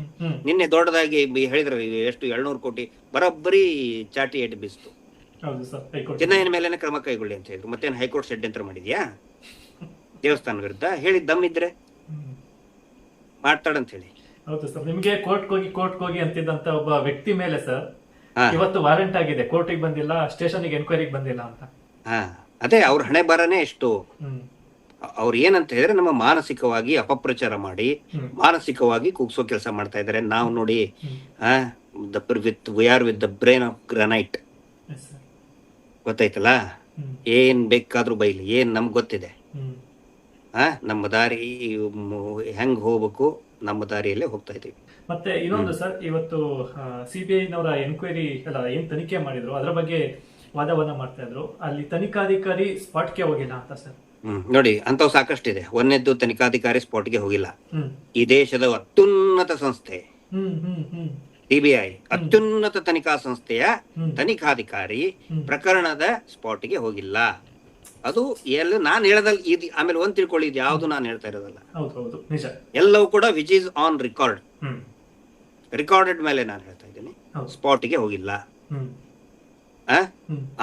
A: ನಿನ್ನೆ ದೊಡ್ಡದಾಗಿ ಹೇಳಿದ್ರು ಎಷ್ಟು 700 ಕೋಟಿ ಬರೋಬ್ಬರಿ ಚಾಟಿ ಎಡ್ ಬೀಸ್ತು, ಚೆನ್ನೈನ ಮೇಲೆನೆ ಕ್ರಮ ಕೈಗೊಳ್ಳಿ ಅಂತ ಹೇಳಿದ್ರು. ಮತ್ತೇನು ಹೈಕೋರ್ಟ್ ಷಡ್ಯಂತ್ರ ಮಾಡಿದ್ಯಾ ದೇವಸ್ಥಾನ ವಿರುದ್ಧ? ಹೇಳಿದ್ ದಮ್ಮಿದ್ರೆ ಮಾತಾಡಂತ ಹೇಳಿ.
B: ಹೌದು ಸರ್, ನಿಮ್ಗೆ ಕೋರ್ಟ್ ಹೋಗಿ ಅಂತಿದ್ದಂತ ಒಬ್ಬ ವ್ಯಕ್ತಿ ಮೇಲೆ ಸರ್ ಇವತ್ತು ವಾರೆಂಟ್ ಆಗಿದೆ, ಕೋರ್ಟಿಗೆ ಬಂದಿಲ್ಲ, ಸ್ಟೇಷನ್ಗೆ ಎನ್ಕ್ವೈರಿಗೆ ಬಂದಿಲ್ಲ ಅಂತ.
A: ಅದೇ ಅವ್ರ ಹಣೆ ಬರನೇ ಎಷ್ಟು. ಅವ್ರು ಏನಂತ ಹೇಳಿದ್ರೆ ನಮ್ಮ ಮಾನಸಿಕವಾಗಿ ಅಪಪ್ರಚಾರ ಮಾಡಿ ಮಾನಸಿಕವಾಗಿ ಕೂಗ್ಸೋ ಕೆಲಸ ಮಾಡ್ತಾ ಇದಾರೆ. ನಾವು ನೋಡಿ we are with the brain of granite, ಗೊತ್ತಾಯ್ತಲ್ಲ? ಏನ್ ಬೇಕಾದ್ರೂ ಬೈಲಿ, ಏನ್ ನಮ್ಗೆ ಗೊತ್ತಿದೆ. ನಮ್ಮ ದಾರಿ ಹೆಂಗ್ ಹೋಗ್ಬೇಕು, ನಮ್ಮ ದಾರಿಯಲ್ಲೇ ಹೋಗ್ತಾ ಇದೀವಿ.
B: ಮತ್ತೆ ಇನ್ನೊಂದು ಸರ್, ಇವತ್ತು ಸಿಬಿಐ ನವರ ಎನ್ಕ್ವೈರಿ ಎಲ್ಲ ಏನ್ ತನಿಖೆ ಮಾಡಿದ್ರು ಅದರ ಬಗ್ಗೆ ವಾದವನ್ನ ಮಾಡ್ತಾ ಇದ್ರು. ಅಲ್ಲಿ ತನಿಖಾಧಿಕಾರಿ ಸ್ಪಾಟ್ಗೆ ಹೋಗಿಲ್ಲ ಅಂತ ಸರ್.
A: ನೋಡಿ, ಅಂತವ್ ಸಾಕಷ್ಟಿದೆ. ಒಂದನೇದ್ದು ತನಿಖಾಧಿಕಾರಿ ಸ್ಪಾಟ್ಗೆ ಹೋಗಿಲ್ಲ. ಈ ದೇಶದ ಅತ್ಯುನ್ನತ ಸಂಸ್ಥೆ ಸಿಬಿಐ, ಅತ್ಯುನ್ನತ ತನಿಖಾ ಸಂಸ್ಥೆಯ ತನಿಖಾಧಿಕಾರಿ ಪ್ರಕರಣದ ಸ್ಪಾಟ್ಗೆ ಹೋಗಿಲ್ಲ. ಅದು ಎಲ್ಲ ನಾನು ಹೇಳದಲ್ಲಿ ಇದು. ಆಮೇಲೆ ಒಂದ್ ತಿಳ್ಕೊಳ್ಳಿ, ಇದು ಯಾವ್ದು ನಾನು ಹೇಳ್ತಾ ಇರೋದಲ್ಲ, ಎಲ್ಲವೂ ಕೂಡ which is on record, recorded ಮೇಲೆ ನಾನು ಹೇಳ್ತಾ ಇದ್ದೀನಿ. ಸ್ಪಾಟ್ಗೆ ಹೋಗಿಲ್ಲ.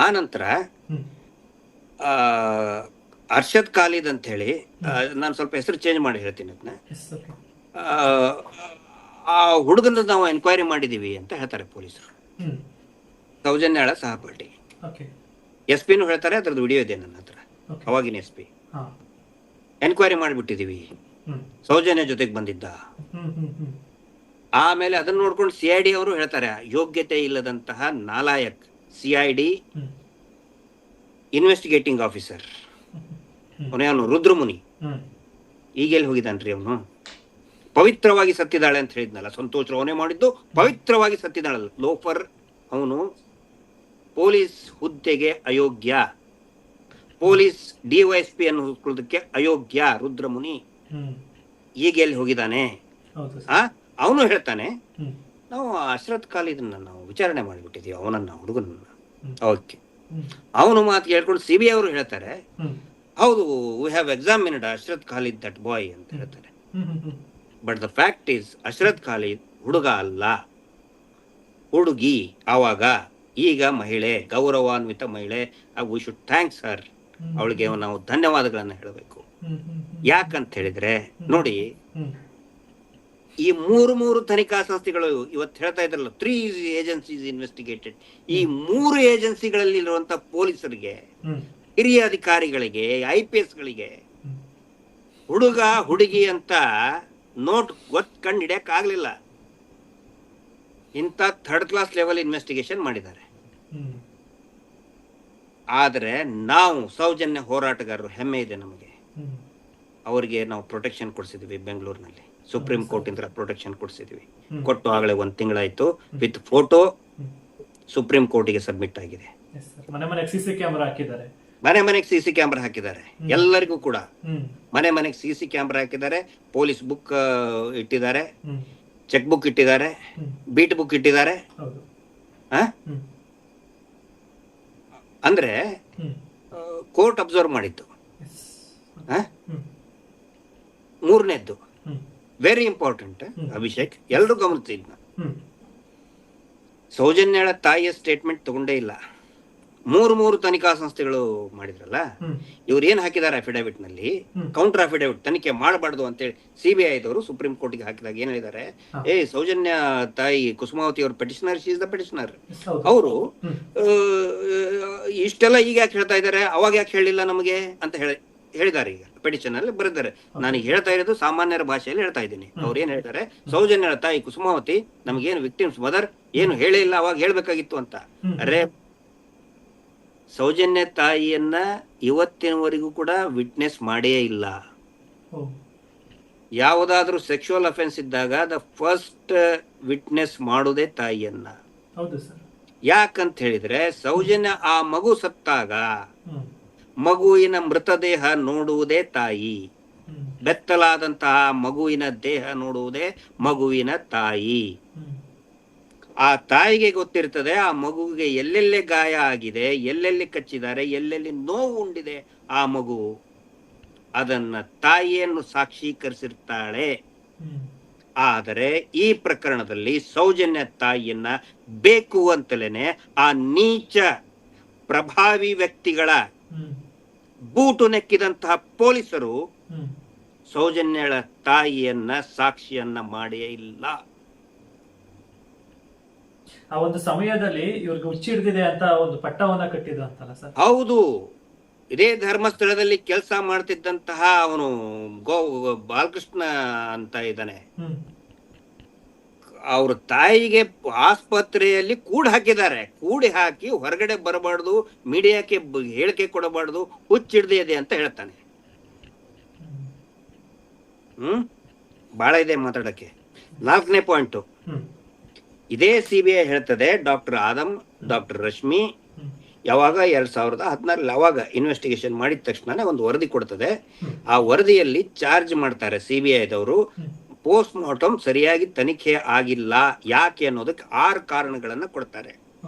A: ಆ ನಂತರ ಅರ್ಷದ್ ಖಾಲಿದ್ ಅಂತ ಹೇಳಿ, ನಾನು ಸ್ವಲ್ಪ ಹೆಸರು ಚೇಂಜ್ ಮಾಡಿ ಹೇಳ್ತೀನಿ ಅದನ್ನ. ಆ ಹುಡುಗನ ನಾವು ಎನ್ಕ್ವೈರಿ ಮಾಡಿದೀವಿ ಅಂತ ಹೇಳ್ತಾರೆ ಪೊಲೀಸರು, ಸೌಜನ್ಯಾಳ ಸಹಪಾಠಿ. SP-ನೂ ಹೇಳ್ತಾರೆ, ಅದ್ರದ್ದು ವಿಡಿಯೋ ಇದೆ ನನ್ನ ಹತ್ರ, ಅವಾಗಿನ SP. ಎನ್ಕ್ವೈರಿ ಮಾಡಿಬಿಟ್ಟಿದೀವಿ, ಸೌಜನ್ಯ ಜೊತೆಗೆ ಬಂದಿದ್ದ. ಆಮೇಲೆ ಅದನ್ನ ನೋಡ್ಕೊಂಡು CID ಅವರು ಹೇಳ್ತಾರೆ, ಯೋಗ್ಯತೆ ಇಲ್ಲದಂತಹ ನಾಲಾಯಕ್ CID ಇನ್ವೆಸ್ಟಿಗೇಟಿಂಗ್ ಆಫೀಸರ್ ಅವನು ರುದ್ರಮುನಿ. ಈಗೆಲ್ಲಿ ಹೋಗಿದ್ದಾನ್ರಿ ಅವನು? ಪವಿತ್ರವಾಗಿ ಸತ್ತಿದ್ದಾಳೆ ಅಂತ ಹೇಳಿದ್ನಲ್ಲ, ಸಂತೋಷ್ ಅವನೇ ಮಾಡಿದ್ದು, ಪವಿತ್ರವಾಗಿ ಸತ್ತಿದ್ದಾಳಲ್ಲ ಲೋಫರ್. ಅವನು ಪೊಲೀಸ್ ಹುದ್ದೆಗೆ ಅಯೋಗ್ಯ, ಪೊಲೀಸ್ DYSP ಅನ್ನು ಹುಡುಕೊಳ್ಳೋದಕ್ಕೆ ಅಯೋಗ್ಯ ರುದ್ರಮುನಿ. ಈಗ ಎಲ್ಲಿ ಹೋಗಿದ್ದಾನೆ? ಅವನು ಹೇಳ್ತಾನೆ, ನಾವು ಅಶ್ರತ್ ಖಾಲಿದನ್ನ ನಾವು ವಿಚಾರಣೆ ಮಾಡಿಬಿಟ್ಟಿದೀವಿ, ಅವನನ್ನ, ಹುಡುಗನನ್ನ. ಓಕೆ, ಅವನು ಮಾತು ಹೇಳ್ಕೊಂಡು CBI ಅವರು ಹೇಳ್ತಾರೆ, ಹೌದು, we have examined Ashrat Khalid that boy ಅಂತ ಹೇಳ್ತಾರೆ. But the fact is Ashrat Khalid ಹುಡುಗ ಅಲ್ಲ, ಹುಡುಗಿ. ಆವಾಗ ಈಗ ಮಹಿಳೆ, ಗೌರವಾನ್ವಿತ ಮಹಿಳೆ. We should thanks her. ಅವಳಿಗೆ ನಾವು ಧನ್ಯವಾದಗಳನ್ನ ಹೇಳಬೇಕು. ಯಾಕಂತ ಹೇಳಿದ್ರೆ ನೋಡಿ, ಈ ಮೂರು ತನಿಖಾ ಸಂಸ್ಥೆಗಳು ಇವತ್ತು ಹೇಳ್ತಾ ಇದ್ರಲ್ಲ, 3 ಏಜೆನ್ಸೀಸ್ ಇನ್ವೆಸ್ಟಿಗೇಟೆಡ್. ಈ 3 ಏಜೆನ್ಸಿಗಳಲ್ಲಿ ಇರುವಂತ ಪೊಲೀಸರಿಗೆ, ಹಿರಿಯ ಅಧಿಕಾರಿಗಳಿಗೆ, IPS ಗಳಿಗೆ ಹುಡುಗ ಹುಡುಗಿ ಅಂತ ನೋಟ್ ಕಂಡು ಹಿಡಿಯಕ್ ಆಗ್ಲಿಲ್ಲ. ಇಂಥ 3rd ಕ್ಲಾಸ್ ಲೆವೆಲ್ ಇನ್ವೆಸ್ಟಿಗೇಷನ್ ಮಾಡಿದ್ದಾರೆ. ಆದ್ರೆ ನಾವು ಸೌಜನ್ಯ ಹೋರಾಟಗಾರರು, ಹೆಮ್ಮೆ ಇದೆ ನಮಗೆ. ಅವರಿಗೆ ನಾವು ಪ್ರೊಟೆಕ್ಷನ್ ಕೊಡಿಸಿದ್ವಿ ಬೆಂಗಳೂರಿನಲ್ಲಿ, ಸುಪ್ರೀಂ ಕೋರ್ಟ್ ಇಂದ ಪ್ರೊಟೆಕ್ಷನ್ ಕೊಡಿಸಿದ್ವಿ. ಕೊಟ್ಟು ಆಗಲೇ 1 ತಿಂಗಳಾಯ್ತು. ವಿತ್ ಫೋಟೋ ಸುಪ್ರೀಂ ಕೋರ್ಟಿಗೆ ಸಬ್ಮಿಟ್ ಆಗಿದೆ.
B: ಮನೆ CC ಕ್ಯಾಮೆರಾ ಹಾಕಿದ್ದಾರೆ,
A: ಮನೆಗೆ CC ಕ್ಯಾಮೆರಾ ಹಾಕಿದ್ದಾರೆ. ಎಲ್ಲರಿಗೂ ಕೂಡ ಮನೆಗೆ CC ಕ್ಯಾಮೆರಾ ಹಾಕಿದ್ದಾರೆ. ಪೊಲೀಸ್ ಬುಕ್ ಇಟ್ಟಿದ್ದಾರೆ, ಚೆಕ್ ಬುಕ್ ಇಟ್ಟಿದ್ದಾರೆ, ಬೀಟ್ ಬುಕ್ ಇಟ್ಟಿದ್ದಾರೆ. ಅಂದ್ರೆ ಕೋರ್ಟ್ ಅಬ್ಸರ್ವ್ ಮಾಡಿತ್ತು. 3ನೇದ್ದು ವೆರಿ ಇಂಪಾರ್ಟೆಂಟ್ ಅಭಿಷೇಕ್, ಎಲ್ಲರೂ ಗಮನಿಸಿದ್ನ. ಸೌಜನ್ಯಳ ತಾಯಿಯ ಸ್ಟೇಟ್ಮೆಂಟ್ ತಗೊಂಡೇ ಇಲ್ಲ. ಮೂರು ತನಿಖಾ ಸಂಸ್ಥೆಗಳು ಮಾಡಿದ್ರಲ್ಲ, ಇವ್ರು ಏನ್ ಹಾಕಿದಾರೆ ಅಫಿಡವಿಟ್ ನಲ್ಲಿ, ಕೌಂಟರ್ ಅಫಿಡವಿಟ್ ತನಿಖೆ ಮಾಡಬಾರ್ದು ಅಂತೇಳಿ CBI ದವರು ಸುಪ್ರೀಂ ಕೋರ್ಟ್ಗೆ ಹಾಕಿದಾಗ ಏನ್ ಹೇಳಿದ್ದಾರೆ, ಸೌಜನ್ಯ ತಾಯಿ ಕುಸುಮಾವತಿ ಅವ್ರ petitioner, she is the petitioner. ಅವರು ಇಷ್ಟೆಲ್ಲ ಈಗ ಯಾಕೆ ಹೇಳ್ತಾ ಇದ್ದಾರೆ, ಅವಾಗ ಯಾಕೆ ಹೇಳಿಲ್ಲ ನಮಗೆ ಅಂತ ಹೇಳಿದ್ದಾರೆ. ಈಗ ಪೆಟಿಷನ್ ಅಲ್ಲಿ ಬರೆದಿದ್ದಾರೆ. ನಾನು ಹೇಳ್ತಾ ಇರೋದು ಸಾಮಾನ್ಯರ ಭಾಷೆಯಲ್ಲಿ ಹೇಳ್ತಾ ಇದ್ದೀನಿ. ಅವ್ರು ಏನ್ ಹೇಳ್ತಾರೆ, ಸೌಜನ್ಯ ತಾಯಿ ಕುಸುಮಾವತಿ ನಮಗೇನು ವಿಕ್ಟಿಮ್ಸ್ ಮದರ್ ಏನು ಹೇಳೇ ಇಲ್ಲ, ಅವಾಗ ಹೇಳ್ಬೇಕಾಗಿತ್ತು ಅಂತ. ಅರೆ, ಸೌಜನ್ಯ ತಾಯಿಯನ್ನ ಇವತ್ತಿನವರೆಗೂ ಕೂಡ ವಿಟ್ನೆಸ್ ಮಾಡೇ ಇಲ್ಲ. ಯಾವುದಾದ್ರೂ ಸೆಕ್ಷುವಲ್ ಅಫೆನ್ಸ್ ಇದ್ದಾಗ ದ ಫಸ್ಟ್ ವಿಟ್ನೆಸ್ ಮಾಡುವುದೇ ತಾಯಿಯನ್ನ. ಯಾಕಂತ ಹೇಳಿದ್ರೆ, ಸೌಜನ್ಯ ಆ ಮಗು ಸತ್ತಾಗ ಮಗುವಿನ ಮೃತದೇಹ ನೋಡುವುದೇ ತಾಯಿ, ಬೆತ್ತಲಾದಂತಹ ಮಗುವಿನ ದೇಹ ನೋಡುವುದೇ ಮಗುವಿನ ತಾಯಿ. ಆ ತಾಯಿಗೆ ಗೊತ್ತಿರ್ತದೆ ಆ ಮಗುವಿಗೆ ಎಲ್ಲೆಲ್ಲಿ ಗಾಯ ಆಗಿದೆ, ಎಲ್ಲೆಲ್ಲಿ ಕಚ್ಚಿದ್ದಾರೆ, ಎಲ್ಲೆಲ್ಲಿ ನೋವು ಉಂಡಿದೆ ಆ ಮಗು. ಅದನ್ನ ತಾಯಿಯನ್ನು ಸಾಕ್ಷೀಕರಿಸಿರ್ತಾಳೆ. ಆದರೆ ಈ ಪ್ರಕರಣದಲ್ಲಿ ಸೌಜನ್ಯ ತಾಯಿಯನ್ನ ಬೇಕು ಅಂತಲೇನೆ ಆ ನೀಚ ಪ್ರಭಾವಿ ವ್ಯಕ್ತಿಗಳ ಬೂಟು ನೆಕ್ಕಿದಂತಹ ಪೊಲೀಸರು ಸೌಜನ್ಯಳ ತಾಯಿಯನ್ನ ಸಾಕ್ಷಿಯನ್ನ ಮಾಡೇ ಇಲ್ಲ.
B: ಆ ಒಂದು ಸಮಯದಲ್ಲಿ ಇವ್ರಿಗೆ ಹುಚ್ಚಿ ಹಿಡಿದಿದೆ ಅಂತ ಒಂದು ಪಟ್ಟವನ್ನ ಕಟ್ಟಿದ್ರು ಅಂತಲ್ಲ ಸರ್?
A: ಹೌದು. ಇದೇ ಧರ್ಮಸ್ಥಳದಲ್ಲಿ ಕೆಲಸ ಮಾಡ್ತಿದ್ದಂತಹ ಅವನು ಬಾಲಕೃಷ್ಣ ಅಂತ ಇದ್ದಾನೆ, ಅವ್ರ ತಾಯಿಗೆ ಆಸ್ಪತ್ರೆಯಲ್ಲಿ ಕೂಡಿ ಹಾಕಿ ಹೊರಗಡೆ ಬರಬಾರ್ದು, ಮೀಡಿಯಾಕ್ಕೆ ಹೇಳಿಕೆ ಕೊಡಬಾರ್ದು, ಹುಚ್ಚಿಡ್ದಿದೆ ಅಂತ ಹೇಳ್ತಾನೆ. ಬಹಳ ಇದೆ ಮಾತಾಡಕ್ಕೆ. 4ನೇ ಪಾಯಿಂಟ್, ಇದೇ CBI ಹೇಳ್ತದೆ, ಡಾಕ್ಟರ್ ಆದಮ್, ಡಾಕ್ಟರ್ ರಶ್ಮಿ ಯಾವಾಗ 2016 ಅವಾಗ ಇನ್ವೆಸ್ಟಿಗೇಷನ್ ಮಾಡಿದ ತಕ್ಷಣ ಒಂದು ವರದಿ ಕೊಡ್ತದೆ. ಆ ವರದಿಯಲ್ಲಿ ಚಾರ್ಜ್ ಮಾಡ್ತಾರೆ CBI ದವರು, ಪೋಸ್ಟ್ ಮಾರ್ಟಮ್ ಸರಿಯಾಗಿ ತನಿಖೆ ಆಗಿಲ್ಲ, ಯಾಕೆ ಅನ್ನೋದಕ್ಕೆ 6 ಕಾರಣಗಳನ್ನ ಕೊಡ್ತಾರೆ.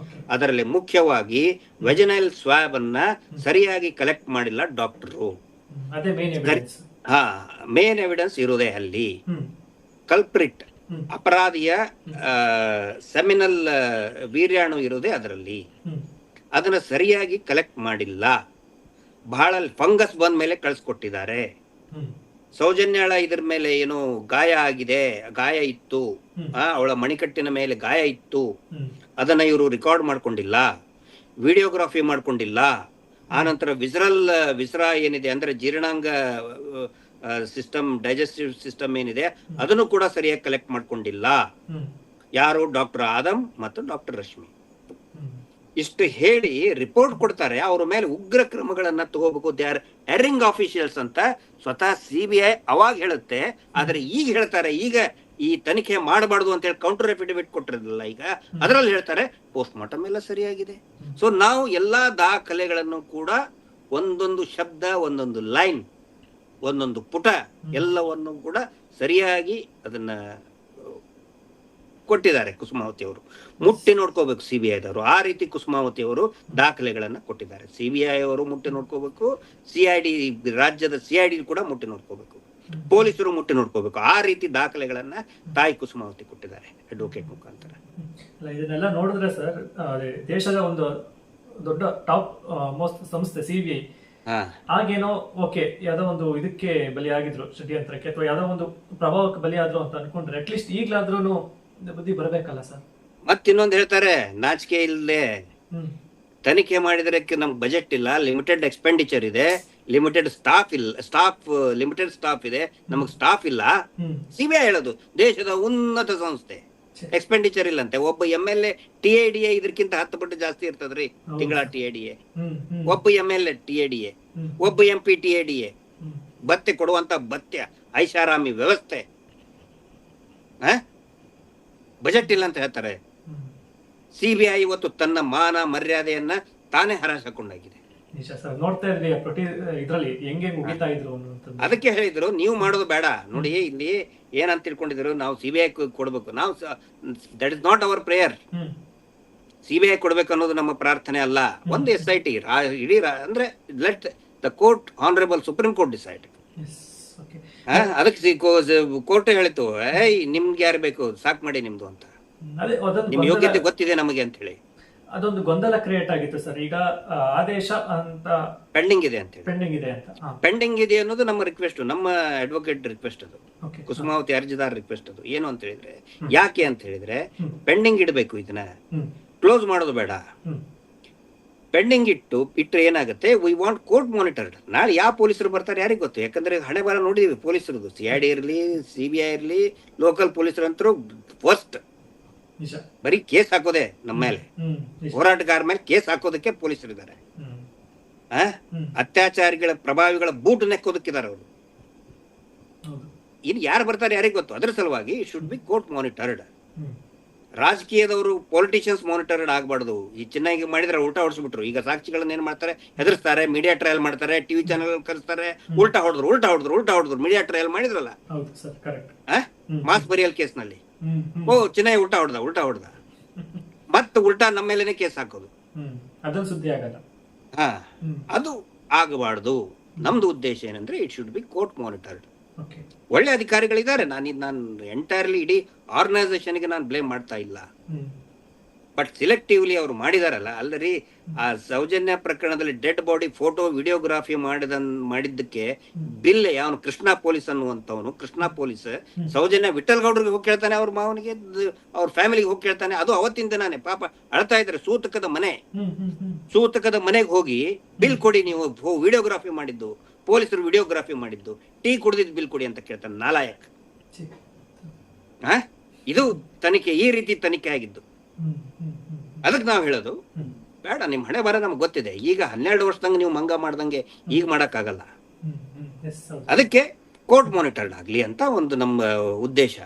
A: ಅದರಲ್ಲಿ ಮುಖ್ಯವಾಗಿ ವೆಜನಲ್ ಸ್ವಾಬ್ ಅನ್ನ ಸರಿಯಾಗಿ ಕಲೆಕ್ಟ್ ಮಾಡಿಲ್ಲ ಡಾಕ್ಟರು. ಮೇನ್ ಎವಿಡೆನ್ಸ್ ಇರುವುದೇ ಅಲ್ಲಿ. ಕಲ್ಪ್ರಿಟ್ ಅಪರಾಧಿಯ ಸೆಮಿನಲ್ ವೀರ್ಯಾಣು ಇರುವುದೇ ಅದರಲ್ಲಿ, ಅದನ್ನ ಸರಿಯಾಗಿ ಕಲೆಕ್ಟ್ ಮಾಡಿಲ್ಲ. ಬಹಳ ಫಂಗಸ್ ಬಂದ ಮೇಲೆ ಕಳ್ಸಿಕೊಟ್ಟಿದ್ದಾರೆ. ಸೌಜನ್ಯಳ ಇದ್ರ ಮೇಲೆ ಏನೋ ಗಾಯ ಇತ್ತು, ಅವಳ ಮಣಿಕಟ್ಟಿನ ಮೇಲೆ ಗಾಯ ಇತ್ತು, ಅದನ್ನ ಇವರು ರೆಕಾರ್ಡ್ ಮಾಡ್ಕೊಂಡಿಲ್ಲ, ವಿಡಿಯೋಗ್ರಫಿ ಮಾಡ್ಕೊಂಡಿಲ್ಲ. ಆನಂತರ ವಿಸ್ರಾ ಏನಿದೆ ಅಂದ್ರೆ ಜೀರ್ಣಾಂಗ ಸಿಸ್ಟಮ್, ಡೈಜೆಸ್ಟಿವ್ ಸಿಸ್ಟಮ್ ಏನಿದೆ ಅದನ್ನು ಕೂಡ ಸರಿಯಾಗಿ ಕಲೆಕ್ಟ್ ಮಾಡ್ಕೊಂಡಿಲ್ಲ. ಯಾರು? ಡಾಕ್ಟರ್ ಆದಮ್ ಮತ್ತು ಡಾಕ್ಟರ್ ರಶ್ಮಿ. ಇಷ್ಟು ಹೇಳಿ ರಿಪೋರ್ಟ್ ಕೊಡ್ತಾರೆ. ಅವ್ರ ಮೇಲೆ ಉಗ್ರ ಕ್ರಮಗಳನ್ನ ತಗೋಬೇಕು, ದೇ ಆರ್ ಎರಿಂಗ್ ಆಫೀಷಿಯಲ್ಸ್ ಅಂತ ಸ್ವತಃ CBI ಅವಾಗ ಹೇಳುತ್ತೆ. ಆದ್ರೆ ಈಗ ಹೇಳ್ತಾರೆ, ಈಗ ಈ ತನಿಖೆ ಮಾಡಬಾರ್ದು ಅಂತ ಹೇಳಿ ಕೌಂಟರ್ ಅಫಿಡವಿಟ್ ಕೊಟ್ಟಿರಲಿಲ್ಲ, ಈಗ ಅದರಲ್ಲಿ ಹೇಳ್ತಾರೆ ಪೋಸ್ಟ್ ಮಾರ್ಟಮ್ ಎಲ್ಲ ಸರಿಯಾಗಿದೆ. ಸೊ ನಾವು ಎಲ್ಲಾ ದಾಖಲೆಗಳನ್ನು ಕೂಡ ಒಂದೊಂದು ಶಬ್ದ, ಒಂದೊಂದು ಲೈನ್, ಒಂದೊಂದು ಪುಟ ಎಲ್ಲವನ್ನು ಕೂಡ ಸರಿಯಾಗಿ ಅದನ್ನ ಕೊಟ್ಟಿದ್ದಾರೆ ಕುಸುಮಾವತಿ ಅವರು. ಮುಟ್ಟಿ ನೋಡ್ಕೋಬೇಕು CBI ದವರು. ಆ ರೀತಿ ಕುಸುಮಾವತಿ ಅವರು ದಾಖಲೆಗಳನ್ನ ಕೊಟ್ಟಿದ್ದಾರೆ. CBI ಅವರು ಮುಟ್ಟಿ ನೋಡ್ಕೋಬೇಕು, CID ರಾಜ್ಯದ CID ಕೂಡ ಮುಟ್ಟಿ ನೋಡ್ಕೋಬೇಕು, ಪೊಲೀಸರು ಮುಟ್ಟಿ ನೋಡ್ಕೋಬೇಕು. ಆ ರೀತಿ ದಾಖಲೆಗಳನ್ನ ತಾಯಿ ಕುಸುಮಾವತಿ ಕೊಟ್ಟಿದ್ದಾರೆ ಅಡ್ವೊಕೇಟ್ ಮುಖಾಂತರ.
B: ಇದನ್ನೆಲ್ಲ ನೋಡಿದ್ರೆ ಸರ್, ದೇಶದ ಒಂದು ದೊಡ್ಡ ಟಾಪ್ ಮೋಸ್ಟ್ ಸಂಸ್ಥೆ CBI ಆಗೇನೋ ಓಕೆ, ಯಾವ್ದೋ ಒಂದು ಇದಕ್ಕೆ ಬಲಿಯಾಗಿದ್ರು, ಷಡ್ಯಂತ್ರಕ್ಕೆ ಅಥವಾ ಯಾವ್ದೋ ಒಂದು ಪ್ರಭಾವಕ್ಕೆ ಬಲಿಯಾದ್ರು ಅಂತ ಅನ್ಕೊಂಡ್ರೆ ಅಟ್ಲೀಸ್ಟ್ ಈಗ್ಲಾದ್ರೂ ಬುದ್ಧಿ ಬರ್ಬೇಕಲ್ಲ ಸರ್.
A: ಮತ್ತಿನ್ನೊಂದು ಹೇಳ್ತಾರೆ, ನಾಚಿಕೆ ಇಲ್ಲದೆ ತನಿಖೆ ಮಾಡಿದ್ರೆ ನಮ್ಗೆ ಬಜೆಟ್ ಇಲ್ಲ, ಲಿಮಿಟೆಡ್ ಎಕ್ಸ್ಪೆಂಡಿಚರ್ ಇದೆ, ಲಿಮಿಟೆಡ್ ಸ್ಟಾಫ್ ಇದೆ, ನಮಗ್ ಸ್ಟಾಫ್ ಇಲ್ಲ. CBI ಹೇಳೋದು ದೇಶದ ಉನ್ನತ ಸಂಸ್ಥೆ, ಎಕ್ಸ್ಪೆಂಡಿಚರ್ ಇಲ್ಲ ಅಂತೆ. ಒಬ್ಬ MLA TADA ಇದಕ್ಕಿಂತ 10 ಪಟ್ಟು ಜಾಸ್ತಿ ಇರ್ತದ್ರಿ ತಿಂಗಳ TADA. ಒಬ್ಬ MLA TADA, ಒಬ್ಬ MP TADA. ಭತ್ಯೆ ಕೊಡುವಂತ ಭತ್ಯೆ, ಐಷಾರಾಮಿ ವ್ಯವಸ್ಥೆ, ಬಜೆಟ್ ಇಲ್ಲ ಅಂತ ಹೇಳ್ತಾರೆ. CBI ಇವತ್ತು ತನ್ನ ಮಾನ ಮರ್ಯಾದೆಯನ್ನ ತಾನೇ ಹರಾಜಾಕೊಂಡಾಗಿದೆ. ಅದಕ್ಕೆ ಹೇಳಿದ್ರು ನೀವು ಮಾಡೋದು ಬೇಡ ನೋಡಿ. ಇಲ್ಲಿ ಏನಂತ ತಿಳ್ಕೊಂಡಿದ್ರು, ನಾವು CBI ಕೊಡ್ಬೇಕು, ನಾವು that is not hour prayer. CBI ಕೊಡ್ಬೇಕು ಅನ್ನೋದು ನಮ್ಮ ಪ್ರಾರ್ಥನೆ ಅಲ್ಲ. ಒಂದು SIT ಇಡೀ ಅಂದ್ರೆ let the court, honourable supreme court decide. ಅದಕ್ಕೆ ಕೋರ್ಟ್ ಹೇಳಿತು, ನಿಮ್ಗೆ ಯಾರು ಬೇಕು ಸಾಕ್ ಮಾಡಿ ನಿಮ್ದು ಅಂತ, ನಿಮ್ ಯೋಗ್ಯತೆ ಗೊತ್ತಿದೆ ನಮಗೆ ಅಂತ ಹೇಳಿ.
B: ಅದೊಂದು ಗೊಂದಲ ಕ್ರಿಯೇಟ್ ಆಗಿತ್ತು ಸರ್. ಈಗ ಆದೇಶ ಅಂತ
A: ಪೆಂಡಿಂಗ್ ಇದೆ ಅಂತ ಹೇಳಿ,
B: ಪೆಂಡಿಂಗ್ ಇದೆ ಅಂತ.
A: ಪೆಂಡಿಂಗ್ ಇದೆ ಅನ್ನೋದು ನಮ್ಮ ರಿಕ್ವೆಸ್ಟ್, ನಮ್ಮ ಅಡ್ವೊಕೇಟ್ ರಿಕ್ವೆಸ್ಟ್, ಅದು
B: ಓಕೆ.
A: ಕುಸುಮಾವತಿ ಅರ್ಜಿದಾರ ರಿಕ್ವೆಸ್ಟ್. ಅದು ಏನು ಅಂತ ಹೇಳಿದ್ರೆ, ಯಾಕೆ ಅಂತ ಹೇಳಿದ್ರೆ ಪೆಂಡಿಂಗ್ ಇಡಬೇಕು, ಇದನ್ನ ಕ್ಲೋಸ್ ಮಾಡೋದು ಬೇಡ. ಪೆಂಡಿಂಗ್ ಇಟ್ಟರೆ ಏನಾಗುತ್ತೆ, ವಿ ವಾಂಟ್ ಕೋರ್ಟ್ ಮಾನಿಟರ್ಡ್. ನಾಳೆ ಯಾವ ಪೊಲೀಸರು ಬರ್ತಾರೆ ಯಾರಿಗೆ ಗೊತ್ತು, ಯಾಕಂದ್ರೆ ಹಣೆ ಬರ ನೋಡಿದೀವಿ ಪೊಲೀಸರದು, CID ಇರಲಿ, CBI ಇರಲಿ, ಲೋಕಲ್ ಪೊಲೀಸರು ಅಂತರೂ ಫಸ್ಟ್ ಬರೀ ಕೇಸ್ ಹಾಕೋದೆ ನಮ್ಮ ಮೇಲೆ, ಹೋರಾಟಗಾರ ಮೇಲೆ ಕೇಸ್ ಹಾಕೋದಕ್ಕೆ ಪೊಲೀಸರಿದ್ದಾರೆ. ಅತ್ಯಾಚಾರಿಗಳ ಪ್ರಭಾವಿಗಳ ಬೂಟ್ ನೆಕ್ಕೋದಕ್ಕಿದ್ದಾರೆ ಅವರು. ಇನ್ನು ಯಾರು ಬರ್ತಾರೆ ಯಾರಿಗೆ ಗೊತ್ತು. ಅದ್ರ ಸಲುವಾಗಿ ಶುಡ್ ಬಿ ಕೋರ್ಟ್ ಮಾನಿಟರ್ಡ್. ರಾಜಕೀಯದವರು ಪೊಲಿಟಿಷಿಯನ್ಸ್ ಮಾನಿಟರ್ಡ್ ಆಗಬಾರ್ದು. ಈ ಚೆನ್ನಾಗಿ ಮಾಡಿದ್ರೆ ಉಲ್ಟಾ ಹೊಡ್ಸ್ಬಿಟ್ರು. ಈಗ ಸಾಕ್ಷಿಗಳನ್ನ ಏನ್ ಮಾಡ್ತಾರೆ, ಹೆದರ್ಸ್ತಾರೆ, ಮೀಡಿಯಾ ಟ್ರಯಲ್ ಮಾಡ್ತಾರೆ, ಟಿವಿ ಚಾನೆಲ್ ಕರೆಸ್ತಾರೆ, ಉಲ್ಟಾ ಹೊಡೆದ್ರು ಮೀಡಿಯಾ ಟ್ರಯಲ್ ಮಾಡಿದ್ರಲ್ಲ ಮಾಸ್ ಬರಿಯಲ್ ಕೇಸ್ ನಲ್ಲಿ. ಓ ಚೆನ್ನಾಗಿ ಉಲ್ಟಾ ಹೊಡೆದ ಮತ್ತೆ ಉಲ್ಟಾ ನಮ್ಮ ಮೇಲೆನೆ ಕೇಸ್ ಹಾಕೋದು,
B: ಅದೊಂದು ಸುದ್ದಿ ಆಗಲ್ಲ.
A: ಅದು ಆಗಬಾರ್ದು. ನಮ್ದು ಉದ್ದೇಶ ಏನಂದ್ರೆ it should be court monitored. ಒಳ್ಳೆ ಅಧಿಕಾರಿಗಳಿದ್ದಾರೆ, ನಾನು ಎಂಟೈರ್ಲಿ ಇಡೀ ಆರ್ಗನೈಸೇಷನ್ಗೆ ನಾನು ಬ್ಲೇಮ್ ಮಾಡ್ತಾ ಇಲ್ಲ. ಬಟ್ ಸಿಲೆಕ್ಟಿವ್ಲಿ ಅವರು ಮಾಡಿದಾರಲ್ಲ. ಅಲ್ಲರಿ ಆ ಸೌಜನ್ಯ ಪ್ರಕರಣದಲ್ಲಿ ಡೆಡ್ ಬಾಡಿ ಫೋಟೋ ವಿಡಿಯೋಗ್ರಾಫಿ ಮಾಡಿದ್ದಕ್ಕೆ ಬಿಲ್ ಯಾವನು ಕೃಷ್ಣ ಪೊಲೀಸ್ ಅನ್ನುವಂಥವನು, ಕೃಷ್ಣ ಪೊಲೀಸ್ ಸೌಜನ್ಯ ವಿಠಲ್ ಗೌಡ್ರಿಗೆ ಹೋಗಿ ಕೇಳ್ತಾನೆ, ಅವ್ರ ಮಾವನಿಗೆ ಅವ್ರ ಫ್ಯಾಮಿಲಿಗೆ ಹೋಗಿ ಕೇಳ್ತಾನೆ. ಅದು ಅವತ್ತಿನ ದಿನಾನೇ ಪಾಪ ಅಳ್ತಾ ಇದ್ದಾರೆ. ಸೂತಕದ ಮನೆಗೆ ಹೋಗಿ ಬಿಲ್ ಕೊಡಿ, ನೀವು ವಿಡಿಯೋಗ್ರಾಫಿ ಮಾಡಿದ್ದು, ಪೊಲೀಸರು ವಿಡಿಯೋಗ್ರಾಫಿ ಮಾಡಿದ್ದು, ಟೀ ಕುಡಿದಿದ್ದು ಬಿಲ್ ಕೊಡಿ ಅಂತ ಕೇಳ್ತಾನೆ. ನಾಲಾಯಕ್. ಇದು ತನಿಖೆ, ಈ ರೀತಿ ತನಿಖೆ ಆಗಿದ್ದು. ಅದಕ್ಕೆ ನಾವು ಹೇಳೋದು ಬೇಡ, ನಿಮ್ ಹಣೆ ಬರ ನಮ್ಗೆ ಗೊತ್ತಿದೆ. ಈಗ 12 ವರ್ಷದಂಗೆ ನೀವು ಮಂಗ ಮಾಡ್ದಂಗೆ ಈಗ ಮಾಡಕ್ಕಾಗಲ್ಲ. ಅದಕ್ಕೆ ಕೋರ್ಟ್ ಮಾನಿಟರ್ಡ್ ಆಗ್ಲಿ ಅಂತ ಒಂದು ನಮ್ಮ ಉದ್ದೇಶ,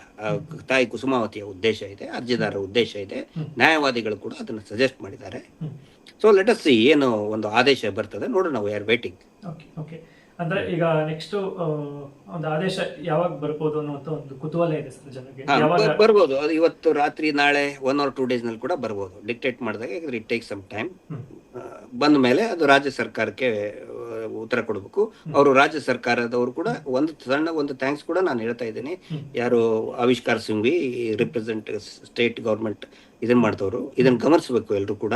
A: ತಾಯಿ ಕುಸುಮಾವತಿಯ ಉದ್ದೇಶ ಇದೆ, ಅರ್ಜಿದಾರರ ಉದ್ದೇಶ ಇದೆ, ನ್ಯಾಯವಾದಿಗಳು ಕೂಡ ಅದನ್ನ ಸಜೆಸ್ಟ್ ಮಾಡಿದ್ದಾರೆ. ಸೊ ಲೆಟ್ ಅಸ್ ಸಿ ಏನು ಒಂದು ಆದೇಶ ಬರ್ತದೆ ನೋಡೋಣ. We are waiting.
B: ಅಂದ್ರೆ ಈಗ ನೆಕ್ಸ್ಟ್ ಒಂದು ಆದೇಶ ಯಾವಾಗ ಬರ್ಬೋದು ಅನ್ನುವಂತ ಒಂದು ಕುತೂಹಲ ಇದೆ ಸರ್ ಜನರಿಗೆ.
A: ಬರ್ಬೋದು, ಅದು ಇವತ್ತು ರಾತ್ರಿ, ನಾಳೆ 1 or 2 days ನಲ್ಲಿ ಕೂಡ ಬರ್ಬೋದು. ಡಿಕ್ಟೇಟ್ ಮಾಡಿದಾಗ ಇಟ್ ಟೇಕ್ ಸಮ್ ಟೈಮ್. ಬಂದ ಮೇಲೆ ಅದು ರಾಜ್ಯ ಸರ್ಕಾರಕ್ಕೆ ಉತ್ತರ ಕೊಡಬೇಕು. ಅವರು ರಾಜ್ಯ ಸರ್ಕಾರದವರು ಕೂಡ ಒಂದು ಥ್ಯಾಂಕ್ಸ್ ಕೂಡ ನಾನು ಹೇಳ್ತಾ ಇದ್ದೀನಿ. ಯಾರು ಆವಿಷ್ಕಾರ್ ಸಿಂಘ್ವಿ ರಿಪ್ರೆಸೆಂಟ್ ಸ್ಟೇಟ್ ಗವರ್ಮೆಂಟ್ ಇದನ್ನ ಮಾಡ್ತವ್ರು, ಇದನ್ನ ಗಮನಿಸಬೇಕು ಎಲ್ಲರೂ ಕೂಡ.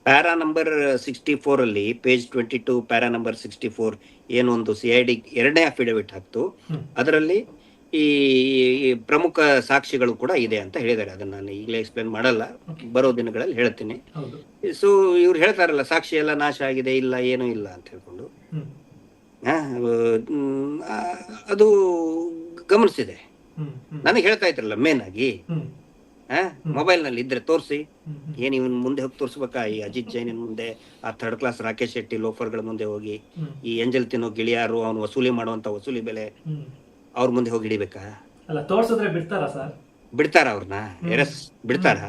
A: ಪ್ಯಾರಾ ನಂಬರ್ 64 ಅಲ್ಲಿ ಪೇಜ್ 22 ಪ್ಯಾರಾ ನಂಬರ್ 64 ಏನು ಒಂದು CID 2ನೇ ಅಫಿಡವಿಟ್ ಹಾಕ್ತು, ಅದರಲ್ಲಿ ಈ ಪ್ರಮುಖ ಸಾಕ್ಷಿಗಳು ಕೂಡ ಇದೆ ಅಂತ ಹೇಳಿದ್ದಾರೆ. ಅದನ್ನ ನಾನು ಈಗಲೇ ಎಕ್ಸ್ಪ್ಲೇನ್ ಮಾಡಲ್ಲ, ಬರೋ ದಿನಗಳಲ್ಲಿ ಹೇಳ್ತೀನಿ. ಸೊ ಇವ್ರು ಹೇಳ್ತಾರಲ್ಲ ಸಾಕ್ಷಿ ಎಲ್ಲ ನಾಶ ಆಗಿದೆ, ಇಲ್ಲ ಏನೂ ಇಲ್ಲ ಅಂತ ಹೇಳ್ಕೊಂಡು, ಅದು ಗಮನಿಸಿದೆ. ನನಗೆ ಹೇಳ್ತಾ ಇದ್ರಲ್ಲ ಮೇನ್ ಆಗಿ, ಮೊಬೈಲ್ ನಲ್ಲಿ ಇದ್ರೆ ತೋರಿಸಿ, ಏನ್ ಇವನ್ ಮುಂದೆ ಹೋಗಿ ತೋರ್ಸ್ಬೇಕಾ, ಈ ಅಜಿತ್ ಜೈನ್ ಮುಂದೆ, ಆ 3rd ಕ್ಲಾಸ್ ರಾಕೇಶ್ ಶೆಟ್ಟಿ ಲೋಫರ್ಗಳ ಮುಂದೆ ಹೋಗಿ, ಈ ಎಂಜಲ್ ತಿನ್ನೋ ಗಿಳಿಯಾರು ಅವನು ವಸೂಲಿ ಮಾಡುವಂತ ವಸೂಲಿ ಬೆಲೆ ಅವ್ರ ಮುಂದೆ ಹೋಗಿ ಹಿಡಿಬೇಕಾ?
B: ಅಲ್ಲ, ತೋರ್ಸಿದ್ರೆ ಬಿಡ್ತಾರ ಸರ್?
A: ಬಿಡ್ತಾರ? ಅವ್ರನ್ನ ಬಿಡ್ತಾರ?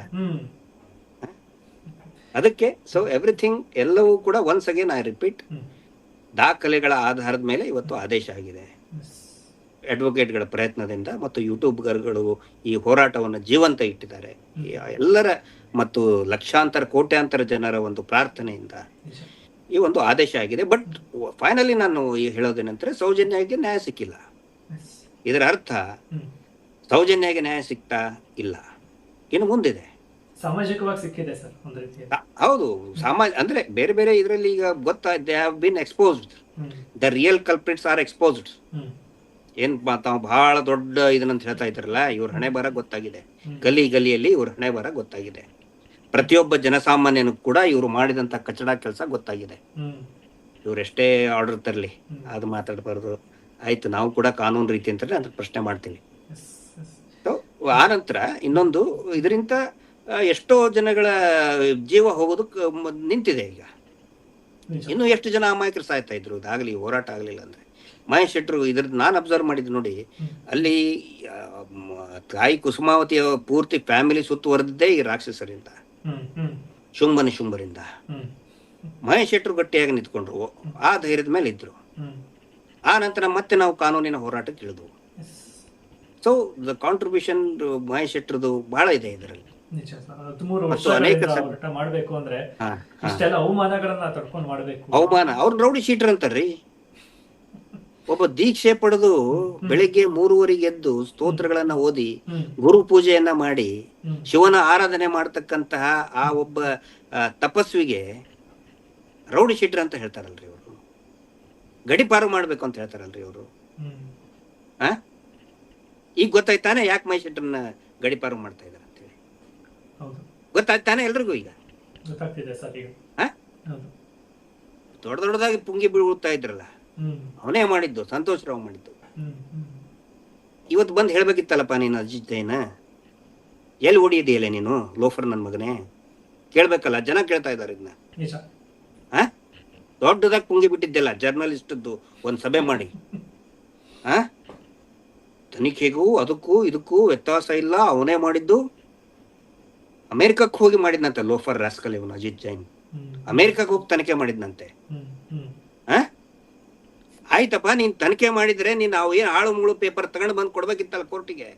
A: ಅದಕ್ಕೆ ಸೊ ಎವ್ರಿಥಿಂಗ್ ಎಲ್ಲವೂ ಕೂಡ ಒನ್ಸ್ ಅಗೇನ್ ಐ ರಿಪೀಟ್, ದಾಖಲೆಗಳ ಆಧಾರದ ಮೇಲೆ ಇವತ್ತು ಆದೇಶ ಆಗಿದೆ. ಅಡ್ವೊಕೇಟ್ಗಳ ಪ್ರಯತ್ನದಿಂದ ಮತ್ತು ಯೂಟ್ಯೂಬರ್ಗಳು ಈ ಹೋರಾಟವನ್ನು ಜೀವಂತ ಇಟ್ಟಿದ್ದಾರೆ. ಎಲ್ಲರ ಮತ್ತು ಲಕ್ಷಾಂತರ ಕೋಟ್ಯಾಂತರ ಜನರ ಒಂದು ಪ್ರಾರ್ಥನೆಯಿಂದ ಈ ಒಂದು ಆದೇಶ ಆಗಿದೆ. ಬಟ್ ಫೈನಲಿ ನಾನು ಹೇಳೋದೇನಂದ್ರೆ, ಸೌಜನ್ಯಗೆ ನ್ಯಾಯ ಸಿಕ್ಕಿಲ್ಲ. ಇದರ ಅರ್ಥ ಸೌಜನ್ಯಗೆ ನ್ಯಾಯ ಸಿಗ್ತಾ ಇಲ್ಲ, ಇನ್ನು ಮುಂದಿದೆ.
B: ಸಾಮಾಜಿಕವಾಗಿ ಸಿಕ್ಕಿದೆ ಸರ್ ಒಂದು ರೀತಿ.
A: ಹೌದು, ಅಂದ್ರೆ ಬೇರೆ ಬೇರೆ ಇದರಲ್ಲಿ ಈಗ they have been exposed. The real culprits are exposed. ಏನ್ ತಾವು ಬಹಳ ದೊಡ್ಡ ಇದನ್ನಂತ ಹೇಳ್ತಾ ಇದ್ದಾರಲ್ಲ, ಇವ್ರ ಹಣೆ ಬರ ಗೊತ್ತಾಗಿದೆ. ಗಲಿಯಲ್ಲಿ ಇವ್ರ ಹಣೆ ಬರ ಗೊತ್ತಾಗಿದೆ. ಪ್ರತಿಯೊಬ್ಬ ಜನಸಾಮಾನ್ಯನು ಕೂಡ ಇವ್ರು ಮಾಡಿದಂತ ಕಚಡ ಕೆಲಸ ಗೊತ್ತಾಗಿದೆ. ಇವ್ರೆಷ್ಟೇ ಆರ್ಡರ್ ತರಲಿ ಅದು ಮಾತಾಡಬಾರ್ದು. ಆಯ್ತು, ನಾವು ಕೂಡ ಕಾನೂನು ರೀತಿ ಅಂತ ಅದ್ರ ಪ್ರಶ್ನೆ ಮಾಡ್ತೀವಿ. ಆನಂತರ ಇನ್ನೊಂದು, ಇದರಿಂದ ಎಷ್ಟೋ ಜನಗಳ ಜೀವ ಹೋಗೋದಕ್ಕೆ ನಿಂತಿದೆ. ಈಗ ಇನ್ನು ಎಷ್ಟು ಜನ ಅಮಾಯಕರು ಸಾಯ್ತಾ ಇದ್ರು ಇದಾಗಲಿ ಹೋರಾಟ ಆಗ್ಲಿಲ್ಲ ಅಂದ್ರೆ. ಮಹೇಶ್ ಶೆಟ್ರು ಇದ್ರದ್ದು ನಾನು ಅಬ್ಸರ್ವ್ ಮಾಡಿದ್ದು ನೋಡಿ, ಅಲ್ಲಿ ತಾಯಿ ಕುಸುಮಾವತಿಯ ಪೂರ್ತಿ ಫ್ಯಾಮಿಲಿ ಸುತ್ತುವರೆದಿದ್ದೇ ಈ ರಾಕ್ಷಸರಿಂದ, ಶುಂಭರಿಂದ. ಮಹೇಶ್ ಶೆಟ್ರು ಗಟ್ಟಿಯಾಗಿ ನಿಂತ್ಕೊಂಡ್ರು, ಆ ಧೈರ್ಯದ ಮೇಲೆ ಇದ್ರು. ಆ ನಂತರ ಮತ್ತೆ ನಾವು ಕಾನೂನಿನ ಹೋರಾಟಕ್ಕೆ ಇಳಿದ್ವು. ಸೊ ದ ಕಾಂಟ್ರಿಬ್ಯೂಷನ್ ಮಹೇಶ್ ಶೆಟ್ರದು ಬಹಳ ಇದೆ ಇದರಲ್ಲಿ. ಅವಮಾನ ಅವ್ರನ್ನ ರೌಡಿ ಶೀಟರ್ ಅಂತಾರ್ರಿ. ಒಬ್ಬ ದೀಕ್ಷೆ ಪಡೆದು ಬೆಳಿಗ್ಗೆ 3:30 ಎದ್ದು ಸ್ತೋತ್ರಗಳನ್ನ ಓದಿ ಗುರು ಪೂಜೆಯನ್ನ ಮಾಡಿ ಶಿವನ ಆರಾಧನೆ ಮಾಡತಕ್ಕಂತಹ ಆ ಒಬ್ಬ ತಪಸ್ವಿಗೆ ರೌಡಿ ಶೀಟರ್ ಅಂತ ಹೇಳ್ತಾರಲ್ರಿ ಇವರು, ಗಡಿಪಾರು ಮಾಡ್ಬೇಕು ಅಂತ ಹೇಳ್ತಾರಲ್ರಿ ಇವರು. ಈಗ ಗೊತ್ತಾಯ್ತಾನೆ ಯಾಕೆ ಮಹೇಶ್ ಶೆಟ್ಟರ್ನ ಗಡಿಪಾರು ಮಾಡ್ತಾ ಇದಾರೆ ಅಂತೇಳಿ. ಗೊತ್ತಾಯ್ತಾನೆ ಎಲ್ರಿಗೂ ಈಗ. ದೊಡ್ಡ ದೊಡ್ಡದಾಗಿ ಪುಂಗಿ ಬೀಳ್ತಾ ಇದ್ರಲ್ಲ, ಅವನೇ ಮಾಡಿದ್ದು, ಸಂತೋಷ್ ರಾವ್ ಮಾಡಿದ್ದು. ಇವತ್ತು ಬಂದು ಹೇಳ್ಬೇಕಿತ್ತಲ್ಲಪ್ಪ ನೀನು ಅಜಿತ್ ಜೈನ, ಎಲ್ಲಿ ಹೊಡಿಯಿದೆಯಲ್ಲ ನೀನು ಲೋಫರ್ ನನ್ನ ಮಗನೇ, ಕೇಳ್ಬೇಕಲ್ಲ. ಜನ ಕೇಳ್ತಾ ಇದಾರೆ ಇದನ್ನ. ದೊಡ್ಡದಾಗಿ ಪುಂಗಿ ಬಿಟ್ಟಿದ್ದೆಲ್ಲ ಜರ್ನಲಿಸ್ಟದ್ದು ಒಂದ್ ಸಭೆ ಮಾಡಿ. ತನಿಖೆಗೂ ಅದಕ್ಕೂ ಇದಕ್ಕೂ ವ್ಯತ್ಯಾಸ ಇಲ್ಲ, ಅವನೇ ಮಾಡಿದ್ದು. ಅಮೆರಿಕಕ್ಕೆ ಹೋಗಿ ಮಾಡಿದ್ನಂತೆ ಲೋಫರ್ ರಾಸ್ಕಲ್ ಇವನು ಅಜಿತ್ ಜೈನ್. ಅಮೆರಿಕಕ್ಕೆ ಹೋಗಿ ತನಿಖೆ ಮಾಡಿದ್ನಂತೆ. ಆಯ್ತಪ್ಪ, ನೀನ್ ತನಿಖೆ ಮಾಡಿದ್ರೆ ನೀನ್ ಅವ್ ಏನ್ ಆಳು ಮುಳು ಪೇಪರ್ ತಗೊಂಡು ಬಂದು ಕೊಡ್ಬೇಕಿತ್ತಲ್ಲ ಕೋರ್ಟಿಗೆ,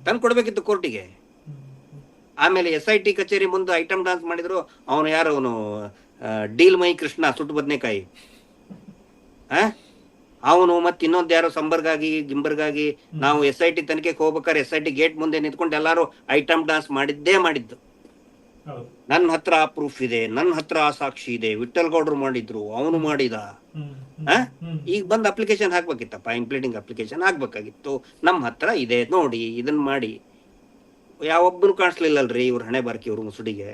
A: ತಂದು ಕೊಡ್ಬೇಕಿತ್ತು ಕೋರ್ಟಿಗೆ. ಆಮೇಲೆ SIT ಕಚೇರಿ ಮುಂದೆ ಐಟಮ್ ಡಾನ್ಸ್ ಮಾಡಿದ್ರು. ಅವನು ಯಾರು, ಅವನು ಡೀಲ್ ಮೈ ಕೃಷ್ಣ ಸುಟ್ಟು ಬದ್ನೆಕಾಯಿ, ಅವನು ಮತ್ತೆ ಇನ್ನೊಂದು ಯಾರೋ ಸಂಬರ್ಗಾಗಿ ಗಿಂಬರ್ಗಾಗಿ ನಾವು SIT ತನಿಖೆಗೆ ಹೋಗ್ಬೇಕಾದ್ರೆ SIT ಗೇಟ್ ಮುಂದೆ ನಿಂತ್ಕೊಂಡು ಎಲ್ಲಾರು ಐಟಮ್ ಡಾನ್ಸ್ ಮಾಡಿದ್ದು. ನನ್ನ ಹತ್ರ ಆ ಪ್ರೂಫ್ ಇದೆ, ನನ್ನ ಹತ್ರ ಆ ಸಾಕ್ಷಿ ಇದೆ, ವಿಠಲ್ ಗೌಡ್ರು ಮಾಡಿದ್ರು, ಅವನು ಮಾಡಿದ. ಈಗ ಬಂದ್ ಅಪ್ಲಿಕೇಶನ್ ಹಾಕ್ಬೇಕಿತ್ತಪ್ಪ, ಇಂಪ್ಲೀಡಿಂಗ್ ಅಪ್ಲಿಕೇಶನ್ ಹಾಕ್ಬೇಕಾಗಿತ್ತು. ನಮ್ಮ ಹತ್ರ ಇದೆ ನೋಡಿ, ಇದನ್ನ ಮಾಡಿ. ಯಾವೊಬ್ಬನು ಕಾಣಿಸ್ಲಿಲ್ಲಲ್ರಿ ಇವ್ರ ಹಣೆ ಬಾರ್ಕಿ, ಇವ್ರ ಮುಸುಡಿಗೆ.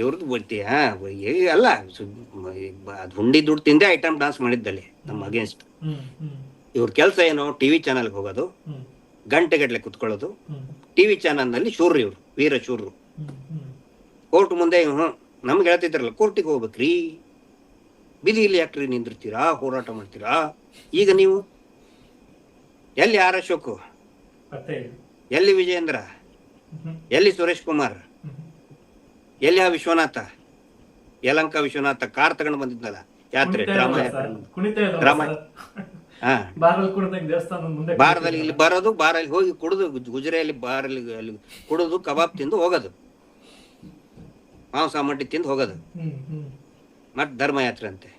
A: ಇವ್ರದ್ದು ಬರ್ತಿ ಅಲ್ಲ, ಹುಂಡಿ ದುಡ್ಡು ತಿಂದೆ ಐಟಮ್ ಡಾನ್ಸ್ ಮಾಡಿದ್ದಲ್ಲಿ ನಮ್ಮ ಅಗೇನ್ಸ್ಟ್. ಇವ್ರ ಕೆಲ್ಸ ಏನು, ಟಿವಿ ಚಾನಲ್ಗೆ ಹೋಗೋದು, ಗಂಟೆಗಟ್ಲೆ ಕುತ್ಕೊಳ್ಳೋದು. ಟಿವಿ ಚಾನಲ್ ನಲ್ಲಿ ಶೂರ್ರಿ ಇವ್ರು, ವೀರ ಶೂರ್ರು. ಕೋರ್ಟ್ ಮುಂದೆ ನಮ್ಗೆ ಹೇಳ್ತಿದ್ರಲ್ಲ, ಕೋರ್ಟಿಗೆ ಹೋಗ್ಬೇಕ್ರಿ, ಬೀದಿಯಲ್ಲಿ ಯಾಕ್ರಿ ನಿಂದಿರ್ತೀರಾ, ಹೋರಾಟ ಮಾಡ್ತೀರಾ. ಈಗ ನೀವು ಎಲ್ಲಿ ಆರ್ ಅಶೋಕ್, ಎಲ್ಲಿ ವಿಜಯೇಂದ್ರ, ಎಲ್ಲಿ ಸುರೇಶ್ ಕುಮಾರ್, ಎಲ್ಲಿ ಆ ವಿಶ್ವನಾಥ, ಯಲಂಕ ವಿಶ್ವನಾಥ ಕಾರ್ ತಗೊಂಡು ಬಂದಿದ್ನಲ್ಲ ಯಾತ್ರೆ, ಡ್ರಾಮಾ. ಬಾರದಲ್ಲಿ ಇಲ್ಲಿ ಬರೋದು, ಬಾರಲ್ಲಿ ಹೋಗಿ ಕುಡಿದು, ಗುಜರಿಯಲ್ಲಿ ಬಾರಲ್ಲಿ ಅಲ್ಲಿ ಕುಡಿದು ಕಬಾಬ್ ತಿಂದು ಹೋಗೋದು, ಮಾಂಸ ಮಟ್ಟಿ ತಿಂದು ಹೋಗೋದು, ಮತ್ ಧರ್ಮಯಾತ್ರೆ ಅಂತೆ.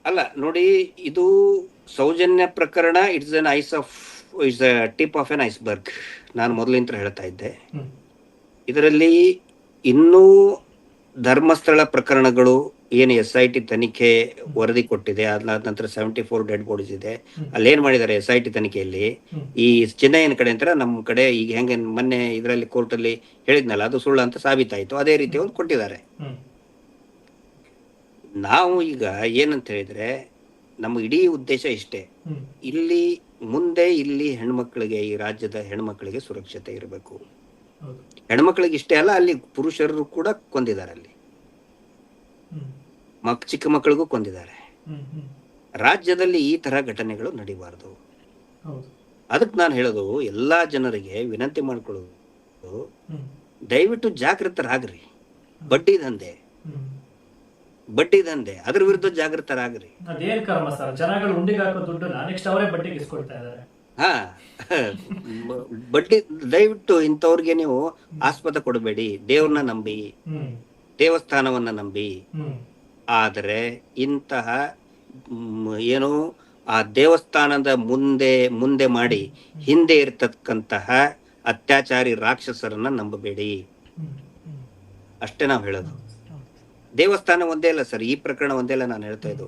A: ಅಲ್ಲ ನೋಡಿ, ಇದು ಸೌಜನ್ಯ ಪ್ರಕರಣ it's a tip of N iceberg. ನಾನು ಮೊದಲಿಂದ ಹೇಳ್ತಾ ಇದ್ದೆ. ಇದರಲ್ಲಿ ಇನ್ನೂ ಧರ್ಮಸ್ಥಳ ಪ್ರಕರಣಗಳು ಏನು SIT ತನಿಖೆ ವರದಿ ಕೊಟ್ಟಿದೆ, ಅದಾದ ನಂತರ 74 ಡೆಡ್ ಬಾಡೀಸ್ ಇದೆ. ಅಲ್ಲೇನ್ ಮಾಡಿದ್ದಾರೆ SIT ತನಿಖೆಯಲ್ಲಿ, ಈ ಚಿನ್ನಯ್ಯನ ಕಡೆ ಅಂತ ನಮ್ಮ ಕಡೆ ಈಗ ಹೆಂಗೆ ಮೊನ್ನೆ ಇದರಲ್ಲಿ ಕೋರ್ಟ್ ಅಲ್ಲಿ ಹೇಳಿದ್ನಲ್ಲ, ಅದು ಸುಳ್ಳು ಅಂತ ಸಾಬೀತಾಯ್ತು. ಅದೇ ರೀತಿ ಒಂದು ಕೊಟ್ಟಿದ್ದಾರೆ. ನಾವು ಈಗ ಏನಂತ ಹೇಳಿದ್ರೆ, ನಮ್ಮ ಇಡೀ ಉದ್ದೇಶ ಇಷ್ಟೇ, ಇಲ್ಲಿ ಹೆಣ್ಮಕ್ಳಿಗೆ, ಈ ರಾಜ್ಯದ ಹೆಣ್ಮಕ್ಳಿಗೆ ಸುರಕ್ಷತೆ ಇರಬೇಕು. ಹೆಣ್ಮಕ್ಳಿಗೆ ಇಷ್ಟೇ ಅಲ್ಲ, ಅಲ್ಲಿ ಪುರುಷರು ಕೂಡ ಕೊಂದಿದ್ದಾರೆ, ಅಲ್ಲಿ ಚಿಕ್ಕ ಮಕ್ಕಳಿಗೂ ಕೊಂದಿದ್ದಾರೆ. ರಾಜ್ಯದಲ್ಲಿ ಈ ತರ ಘಟನೆಗಳು ನಡೀಬಾರ್ದು. ಅದಕ್ಕೆ ನಾನು ಹೇಳೋದು, ಎಲ್ಲಾ ಜನರಿಗೆ ವಿನಂತಿ ಮಾಡ್ಕೊಳ್ಳೋದು, ದಯವಿಟ್ಟು ಜಾಗೃತರಾಗ್ರಿ. ಬಡ್ಡಿ ದಂಧೆ ಅದ್ರ ವಿರುದ್ಧ ಜಾಗೃತರಾಗ್ರಿ. ಬಡ್ಡಿ ದಯವಿಟ್ಟು ಇಂಥವ್ರಿಗೆ ನೀವು ಆಸ್ಪದ ಕೊಡಬೇಡಿ. ದೇವ್ರನ್ನ ನಂಬಿ, ದೇವಸ್ಥಾನವನ್ನ ನಂಬಿ. ಆದರೆ ಇಂತಹ ಏನು ಆ ದೇವಸ್ಥಾನದ ಮುಂದೆ ಮಾಡಿ ಹಿಂದೆ ಇರತಕ್ಕಂತಹ ಅತ್ಯಾಚಾರಿ ರಾಕ್ಷಸರನ್ನ ನಂಬಬೇಡಿ. ಅಷ್ಟೇ ನಾವು ಹೇಳೋದು. ದೇವಸ್ಥಾನ ಒಂದೇ ಅಲ್ಲ ಸರ್, ಈ ಪ್ರಕರಣ ಒಂದೇ ಅಲ್ಲ ನಾನು ಹೇಳ್ತಾ ಇದ್ದು.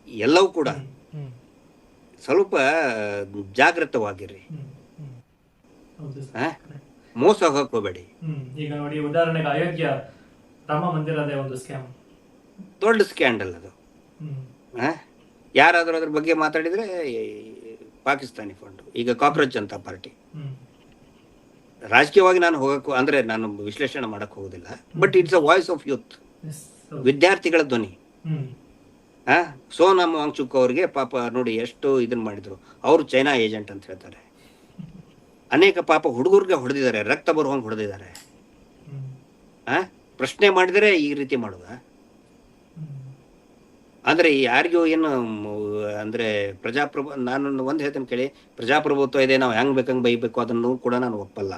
A: ಎಲ್ಲವೂ ಕೂಡ ಸ್ವಲ್ಪ ಜಾಗೃತವಾಗಿರ್ರಿ, ಮೋಸ ಹೋಗಬೇಡಿ.
B: ಈಗ ನೋಡಿ, ಉದಾಹರಣೆಗೆ ಅಯೋಧ್ಯ ರಾಮ ಮಂದಿರದ ಒಂದು ಸ್ಕ್ಯಾಮ್,
A: ದೊಡ್ಡ ಸ್ಕ್ಯಾಂಡಲ್ ಅದು. ಯಾರಾದ್ರೂ ಅದ್ರ ಬಗ್ಗೆ ಮಾತಾಡಿದ್ರೆ ಪಾಕಿಸ್ತಾನಿ ಫಂಡ್, ಈಗ ಕಾಕ್ರೋಚ್ ಜನತಾ ಪಾರ್ಟಿ. ರಾಜಕೀಯವಾಗಿ ನಾನು ಹೋಗಕ್ಕೂ ಅಂದ್ರೆ ನಾನು ವಿಶ್ಲೇಷಣೆ ಮಾಡಕ್ ಹೋಗುದಿಲ್ಲ, but it's a voice of youth, ವಿದ್ಯಾರ್ಥಿಗಳ ಧ್ವನಿ. ಸೋನಮ್ ವಾಂಗ್ಚುಕ್ ಅವ್ರಿಗೆ ಪಾಪ ನೋಡಿ ಎಷ್ಟು ಇದನ್ನ ಮಾಡಿದ್ರು. ಅವರು ಚೈನಾ ಏಜೆಂಟ್ ಅಂತ ಹೇಳ್ತಾರೆ. ಅನೇಕ ಪಾಪ ಹುಡುಗರಿಗೆ ಹೊಡೆದಿದ್ದಾರೆ, ರಕ್ತ ಬರುವಂಗೆ ಹೊಡೆದಿದ್ದಾರೆ. ಪ್ರಶ್ನೆ ಮಾಡಿದರೆ ಈ ರೀತಿ ಮಾಡುವ ಅಂದ್ರೆ ಯಾರಿಗೂ ಏನು ಅಂದ್ರೆ ನಾನು ಒಂದ್ ಹೇಳ್ತೇನೆ ಕೇಳಿ, ಪ್ರಜಾಪ್ರಭುತ್ವ ಇದೆ, ನಾವು ಹೆಂಗ್ ಬೇಕಂಗ್ ಬೈಬೇಕು, ಅದನ್ನು ಕೂಡ ನಾನು ಒಪ್ಪಲ್ಲ.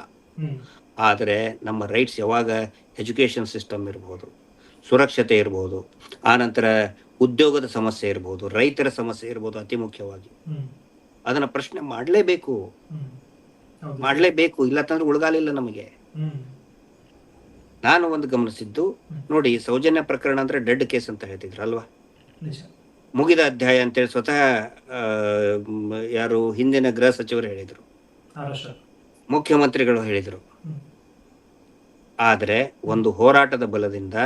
A: ಆದರೆ ನಮ್ಮ ರೈಟ್ಸ್ ಯಾವಾಗ ಎಜುಕೇಶನ್ ಸಿಸ್ಟಮ್ ಇರ್ಬೋದು, ಸುರಕ್ಷತೆ ಇರ್ಬೋದು, ಆನಂತರ ಉದ್ಯೋಗದ ಸಮಸ್ಯೆ ಇರ್ಬೋದು, ರೈತರ ಸಮಸ್ಯೆ ಇರ್ಬೋದು, ಅತಿ ಮುಖ್ಯವಾಗಿ ಅದನ್ನ ಪ್ರಶ್ನೆ ಮಾಡಲೇಬೇಕು. ಇಲ್ಲತ್ತಂದ್ರೆ ಉಳ್ಗಾಲಿಲ್ಲ ನಮಗೆ. ನಾನು ಒಂದು ಗಮನಿಸಿದ್ದು ನೋಡಿ, ಸೌಜನ್ಯ ಪ್ರಕರಣ ಅಂದ್ರೆ ಡೆಡ್ ಕೇಸ್ ಅಂತ ಹೇಳ್ತಿದ್ರು ಅಲ್ವಾ, ಮುಗಿದ ಅಧ್ಯಾಯ ಅಂತೇಳಿ ಸ್ವತಃ ಯಾರು ಹಿಂದಿನ ಗೃಹ ಸಚಿವರು ಹೇಳಿದ್ರು, ಮುಖ್ಯಮಂತ್ರಿಗಳು ಹೇಳಿದ್ರು. ಆದ್ರೆ ಒಂದು ಹೋರಾಟದ ಬಲದಿಂದ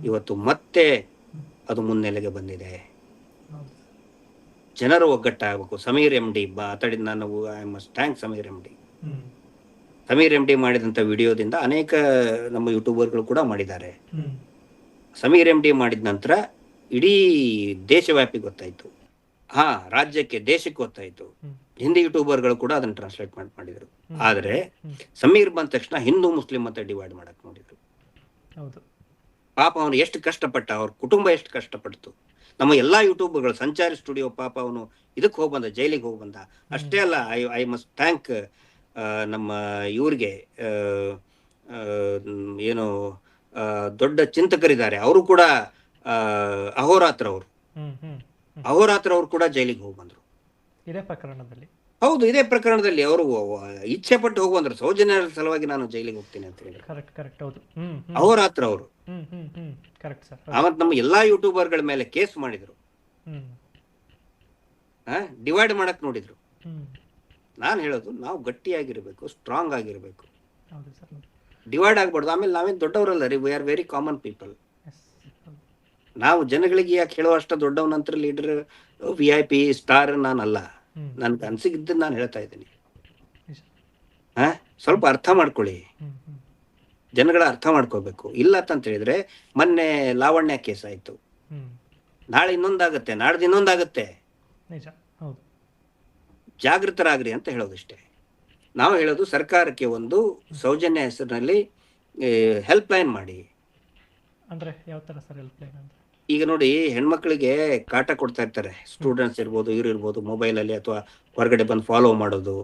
A: ಇವತ್ತು ಮತ್ತೆ ಅದು ಮುನ್ನೆಲೆಗೆ ಬಂದಿದೆ. ಜನರು ಒಗ್ಗಟ್ಟಾಗಬೇಕು. ಸಮೀರ್ ಎಂ ಡಿ ಮಾತಾಡಿದ ನಾನು I must thank Sameer M D. Sameer M D ಮಾಡಿದಂತ ವಿಡಿಯೋದಿಂದ ಅನೇಕ ನಮ್ಮ ಯೂಟ್ಯೂಬರ್ಗಳು ಕೂಡ ಮಾಡಿದ್ದಾರೆ. ಸಮೀರ್ ಎಂ ಡಿ ಮಾಡಿದ ನಂತರ ಇಡೀ ದೇಶವ್ಯಾಪಿ ಗೊತ್ತಾಯ್ತು, ರಾಜ್ಯಕ್ಕೆ ದೇಶಕ್ಕೆ ಗೊತ್ತಾಯ್ತು. ಹಿಂದಿ ಯೂಟ್ಯೂಬರ್ಗಳು ಕೂಡ ಅದನ್ನ ಟ್ರಾನ್ಸ್ಲೇಟ್ ಮಾಡಿದ್ರು. ಆದ್ರೆ ಸಮೀರ್ ಬಂದ ತಕ್ಷಣ ಹಿಂದೂ ಮುಸ್ಲಿಂ ಅಂತ ಡಿವೈಡ್ ಮಾಡಕ್ ನೋಡಿದ್ರು. ಪಾಪ ಅವನು ಎಷ್ಟು ಕಷ್ಟಪಟ್ಟ, ಅವ್ರ ಕುಟುಂಬ ಎಷ್ಟು ಕಷ್ಟಪಡ್ತು. ನಮ್ಮ ಎಲ್ಲಾ ಯೂಟ್ಯೂಬರ್ಗಳು, ಸಂಚಾರಿ ಸ್ಟುಡಿಯೋ ಪಾಪ ಅವನು ಇದಕ್ಕೆ ಹೋಗಿ ಬಂದ, ಜೈಲಿಗೆ ಹೋಗಿ ಬಂದ. ಅಷ್ಟೇ ಅಲ್ಲ, ಐ ಮಸ್ಟ್ ಥ್ಯಾಂಕ್ ನಮ್ಮ ಇವ್ರಿಗೆ ಏನು ದೊಡ್ಡ ಚಿಂತಕರಿದ್ದಾರೆ, ಅವರು ಕೂಡ ಅಹೋರಾತ್ರ ಅವರು ಕೂಡ ಜೈಲಿಗೆ ಹೋಗಿ ಬಂದ್ರು
B: ಇದೇ ಪ್ರಕರಣದಲ್ಲಿ.
A: ಹೌದು, ಇದೇ ಪ್ರಕರಣದಲ್ಲಿ ಅವರು ಇಚ್ಛೆ ಪಟ್ಟು ಹೋಗಿ ಬಂದ್ರು. ಸೌಜನ್ಯ ಸಲುವಾಗಿ ನಾನು ಜೈಲಿಗೆ ಹೋಗ್ತೀನಿ ಅಂತ ಹೇಳಿ ಅಹೋರಾತ್ರ ಅವರು. ಅವತ್ ನಮ್ಮ ಎಲ್ಲಾ ಯೂಟ್ಯೂಬರ್ಗಳ ಮೇಲೆ ಕೇಸ್ ಮಾಡಿದ್ರು, ಡಿವೈಡ್ ಮಾಡಕ್ ನೋಡಿದ್ರು. ನಾನು ಹೇಳೋದು, ನಾವು ಗಟ್ಟಿಯಾಗಿರ್ಬೇಕು, ಸ್ಟ್ರಾಂಗ್ ಆಗಿರ್ಬೇಕು, ಡಿವೈಡ್ ಆಗ್ಬಾರ್ದು. ಆಮೇಲೆ ನಾವೇನ್ ದೊಡ್ಡವರಲ್ಲ ರೀ, we are very common people. ನಾವು ಜನಗಳಿಗೆ ಯಾಕೆ ಹೇಳುವಷ್ಟ ದೊಡ್ಡವನಂತರ ಲೀಡರ್ VIP ಸ್ಟಾರ್ ನಾನಲ್ಲ. ನನ್ಗೆ ಅನ್ಸಿದ್ದು ನಾನು ಹೇಳ್ತಾ ಇದ್ದೀನಿ. ಸ್ವಲ್ಪ ಅರ್ಥ ಮಾಡ್ಕೊಳ್ಳಿ, ಜನಗಳ ಅರ್ಥ ಮಾಡ್ಕೋಬೇಕು. ಇಲ್ಲ ಅಂತ ಹೇಳಿದ್ರೆ ಮೊನ್ನೆ ಲಾವಣ್ಯ ಕೇಸ್ ಆಯ್ತು, ನಾಳೆ ಇನ್ನೊಂದಾಗತ್ತೆ, ನಾಡ್ದು ಇನ್ನೊಂದಾಗತ್ತೆ. ಜಾಗೃತರಾಗ್ರಿ ಅಂತ ಹೇಳೋದಿಷ್ಟೇ. ನಾವು ಹೇಳೋದು, ಸರ್ಕಾರಕ್ಕೆ ಒಂದು ಸೌಜನ್ಯ ಹೆಸರಿನಲ್ಲಿ ಹೆಲ್ಪ್ ಲೈನ್ ಮಾಡಿ.
B: ಅಂದ್ರೆ ಯಾವ ತರ ಸರ್ ಹೆಲ್ಪ್ ಲೈನ್ ಅಂದ್ರೆ?
A: ಈಗ ನೋಡಿ, ಹೆಣ್ಮಕ್ಳಿಗೆ ಕಾಟ ಕೊಡ್ತಾ ಇರ್ತಾರೆ, ಸ್ಟೂಡೆಂಟ್ಸ್ ಇರ್ಬೋದು, ಇವ್ರು ಇರ್ಬೋದು, ಮೊಬೈಲ್ ಅಲ್ಲಿ ಅಥವಾ ಹೊರಗಡೆ ಬಂದು ಫಾಲೋ ಮಾಡೋದು.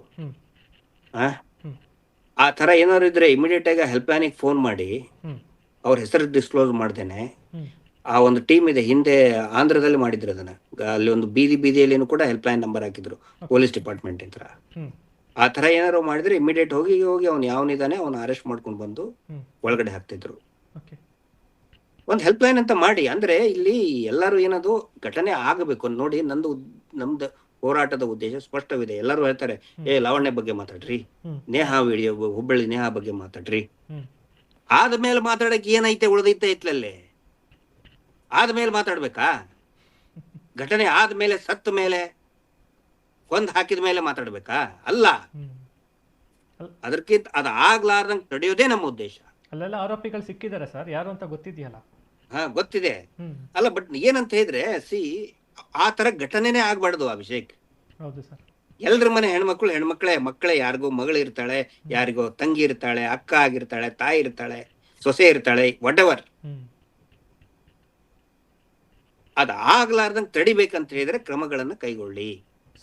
A: ಆ ತರ ಏನಾದ್ರು ಇದ್ರೆ ಇಮಿಡಿಯೇಟ್ ಆಗಿ ಹೆಲ್ಪ್ ಲೈನಿಗೆ ಫೋನ್ ಮಾಡಿ, ಅವ್ರ ಹೆಸರು ಡಿಸ್ಕ್ಲೋಸ್ ಮಾಡ್ದೇನೆ. ಆ ಒಂದು ಟೀಮ್ ಇದೆ, ಹಿಂದೆ ಆಂಧ್ರದಲ್ಲಿ ಮಾಡಿದ್ರು ಅದನ್ನ. ಅಲ್ಲಿ ಒಂದು ಬೀದಿಯಲ್ಲಿ ಕೂಡ ಹೆಲ್ಪ್ ಲೈನ್ ನಂಬರ್ ಹಾಕಿದ್ರು, ಪೊಲೀಸ್ ಡಿಪಾರ್ಟ್ಮೆಂಟ್ ಹತ್ರ. ಆ ತರ ಏನಾದ್ರು ಮಾಡಿದ್ರೆ ಇಮಿಡಿಯೇಟ್ ಹೋಗಿ ಅವ್ನು ಯಾವನಿದಾನೆ ಅವನ್ನ ಅರೆಸ್ಟ್ ಮಾಡ್ಕೊಂಡು ಬಂದು ಒಳಗಡೆ ಹಾಕ್ತಿದ್ರು. ಒಂದು ಹೆಲ್ಪ್ ಲೈನ್ ಅಂತ ಮಾಡಿ. ಅಂದ್ರೆ ಇಲ್ಲಿ ಎಲ್ಲರೂ ಏನದು ಘಟನೆ ಆಗಬೇಕು ನೋಡಿ. ನಮ್ದು ಹೋರಾಟದ ಉದ್ದೇಶ ಸ್ಪಷ್ಟವಿದೆ. ಎಲ್ಲರೂ ಹೇಳ್ತಾರೆ, ಲಾವಣ್ಯ ಬಗ್ಗೆ ಮಾತಾಡ್ರಿ, ನೇಹಾ ವಿಡಿಯೋ, ಹುಬ್ಬಳ್ಳಿ ನೇಹಾ ಬಗ್ಗೆ ಮಾತಾಡ್ರಿ. ಆದ್ಮೇಲೆ ಮಾತಾಡಕ್ ಏನೈತೆ ಉಳ್ದೈತೆ ಇತ್ಲಲ್ಲೇ? ಆದ್ಮೇಲೆ ಮಾತಾಡ್ಬೇಕಾ? ಘಟನೆ ಆದ್ಮೇಲೆ, ಸತ್ತ ಮೇಲೆ, ಕೊಂದ್ ಹಾಕಿದ ಮೇಲೆ ಮಾತಾಡ್ಬೇಕಾ? ಅಲ್ಲ, ಅದಕ್ಕಿಂತ ಅದ ಆಗ್ಲಾರ್ದಂಗ್ ತಡೆಯೋದೇ ನಮ್ಮ ಉದ್ದೇಶ.
B: ಅಲ್ಲೆಲ್ಲ ಆರೋಪಿಗಳು ಸಿಕ್ಕಿದ್ದಾರೆ ಸರ್, ಯಾರು ಅಂತ ಗೊತ್ತಿದೆಯಲ್ಲ?
A: ಗೊತ್ತಿದೆ. ಅಲ್ಲ, ಬಟ್ ಏನಂತ ಹೇಳಿದ್ರೆ, ಆ ತರ ಘಟನೆನೇ ಆಗ್ಬಾರ್ದು ಅಭಿಷೇಕ್.
B: ಹೌದು ಸರ್.
A: ಎಲ್ರ ಮನೆ ಮಕ್ಕಳೇ ಯಾರಿಗೋ ಮಗಳು ಇರ್ತಾಳೆ, ಯಾರಿಗೋ ತಂಗಿ ಇರ್ತಾಳೆ, ಅಕ್ಕ ಆಗಿರ್ತಾಳೆ, ತಾಯಿ ಇರ್ತಾಳೆ, ಸೊಸೆ ಇರ್ತಾಳೆ, ವಾಟ್ ಎವರ್. ಅದ ಆಗ್ಲಾರ್ದಂಗ್ ತಡಿಬೇಕಂತ ಹೇಳಿದ್ರೆ ಕ್ರಮಗಳನ್ನ ಕೈಗೊಳ್ಳಿ.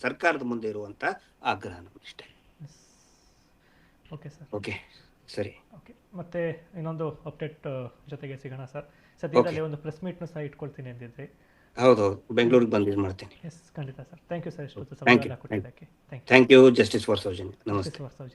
A: ಸರ್ಕಾರದ ಮುಂದೆ ಇರುವಂತ ಆಗ್ರಹ ನಮ್ಮಿಷ್ಟೇ.
B: Okay sir.
A: ಓಕೆ, ಸರಿ.
B: ಓಕೆ, ಮತ್ತೆ ಇನ್ನೊಂದು ಅಪ್ಡೇಟ್ ಜೊತೆಗೆ ಸಿಗೋಣ ಸರ್. ಸದ್ಯದಲ್ಲಿ ಒಂದು ಪ್ರೆಸ್ ಮೀಟ್ನು ಸಹ ಇಟ್ಕೊಳ್ತೀನಿ ಅಂದಿದ್ರಿ.
A: ಹೌದು, ಬೆಂಗಳೂರಿಗೆ ಬಂದು ಇದು ಮಾಡ್ತೀನಿ.
B: ಎಸ್, ಖಂಡಿತ sir. Thank you sir.
A: Thank you. Justice for Soujanya. ನಮಸ್ತೆ.
B: ಸರ್.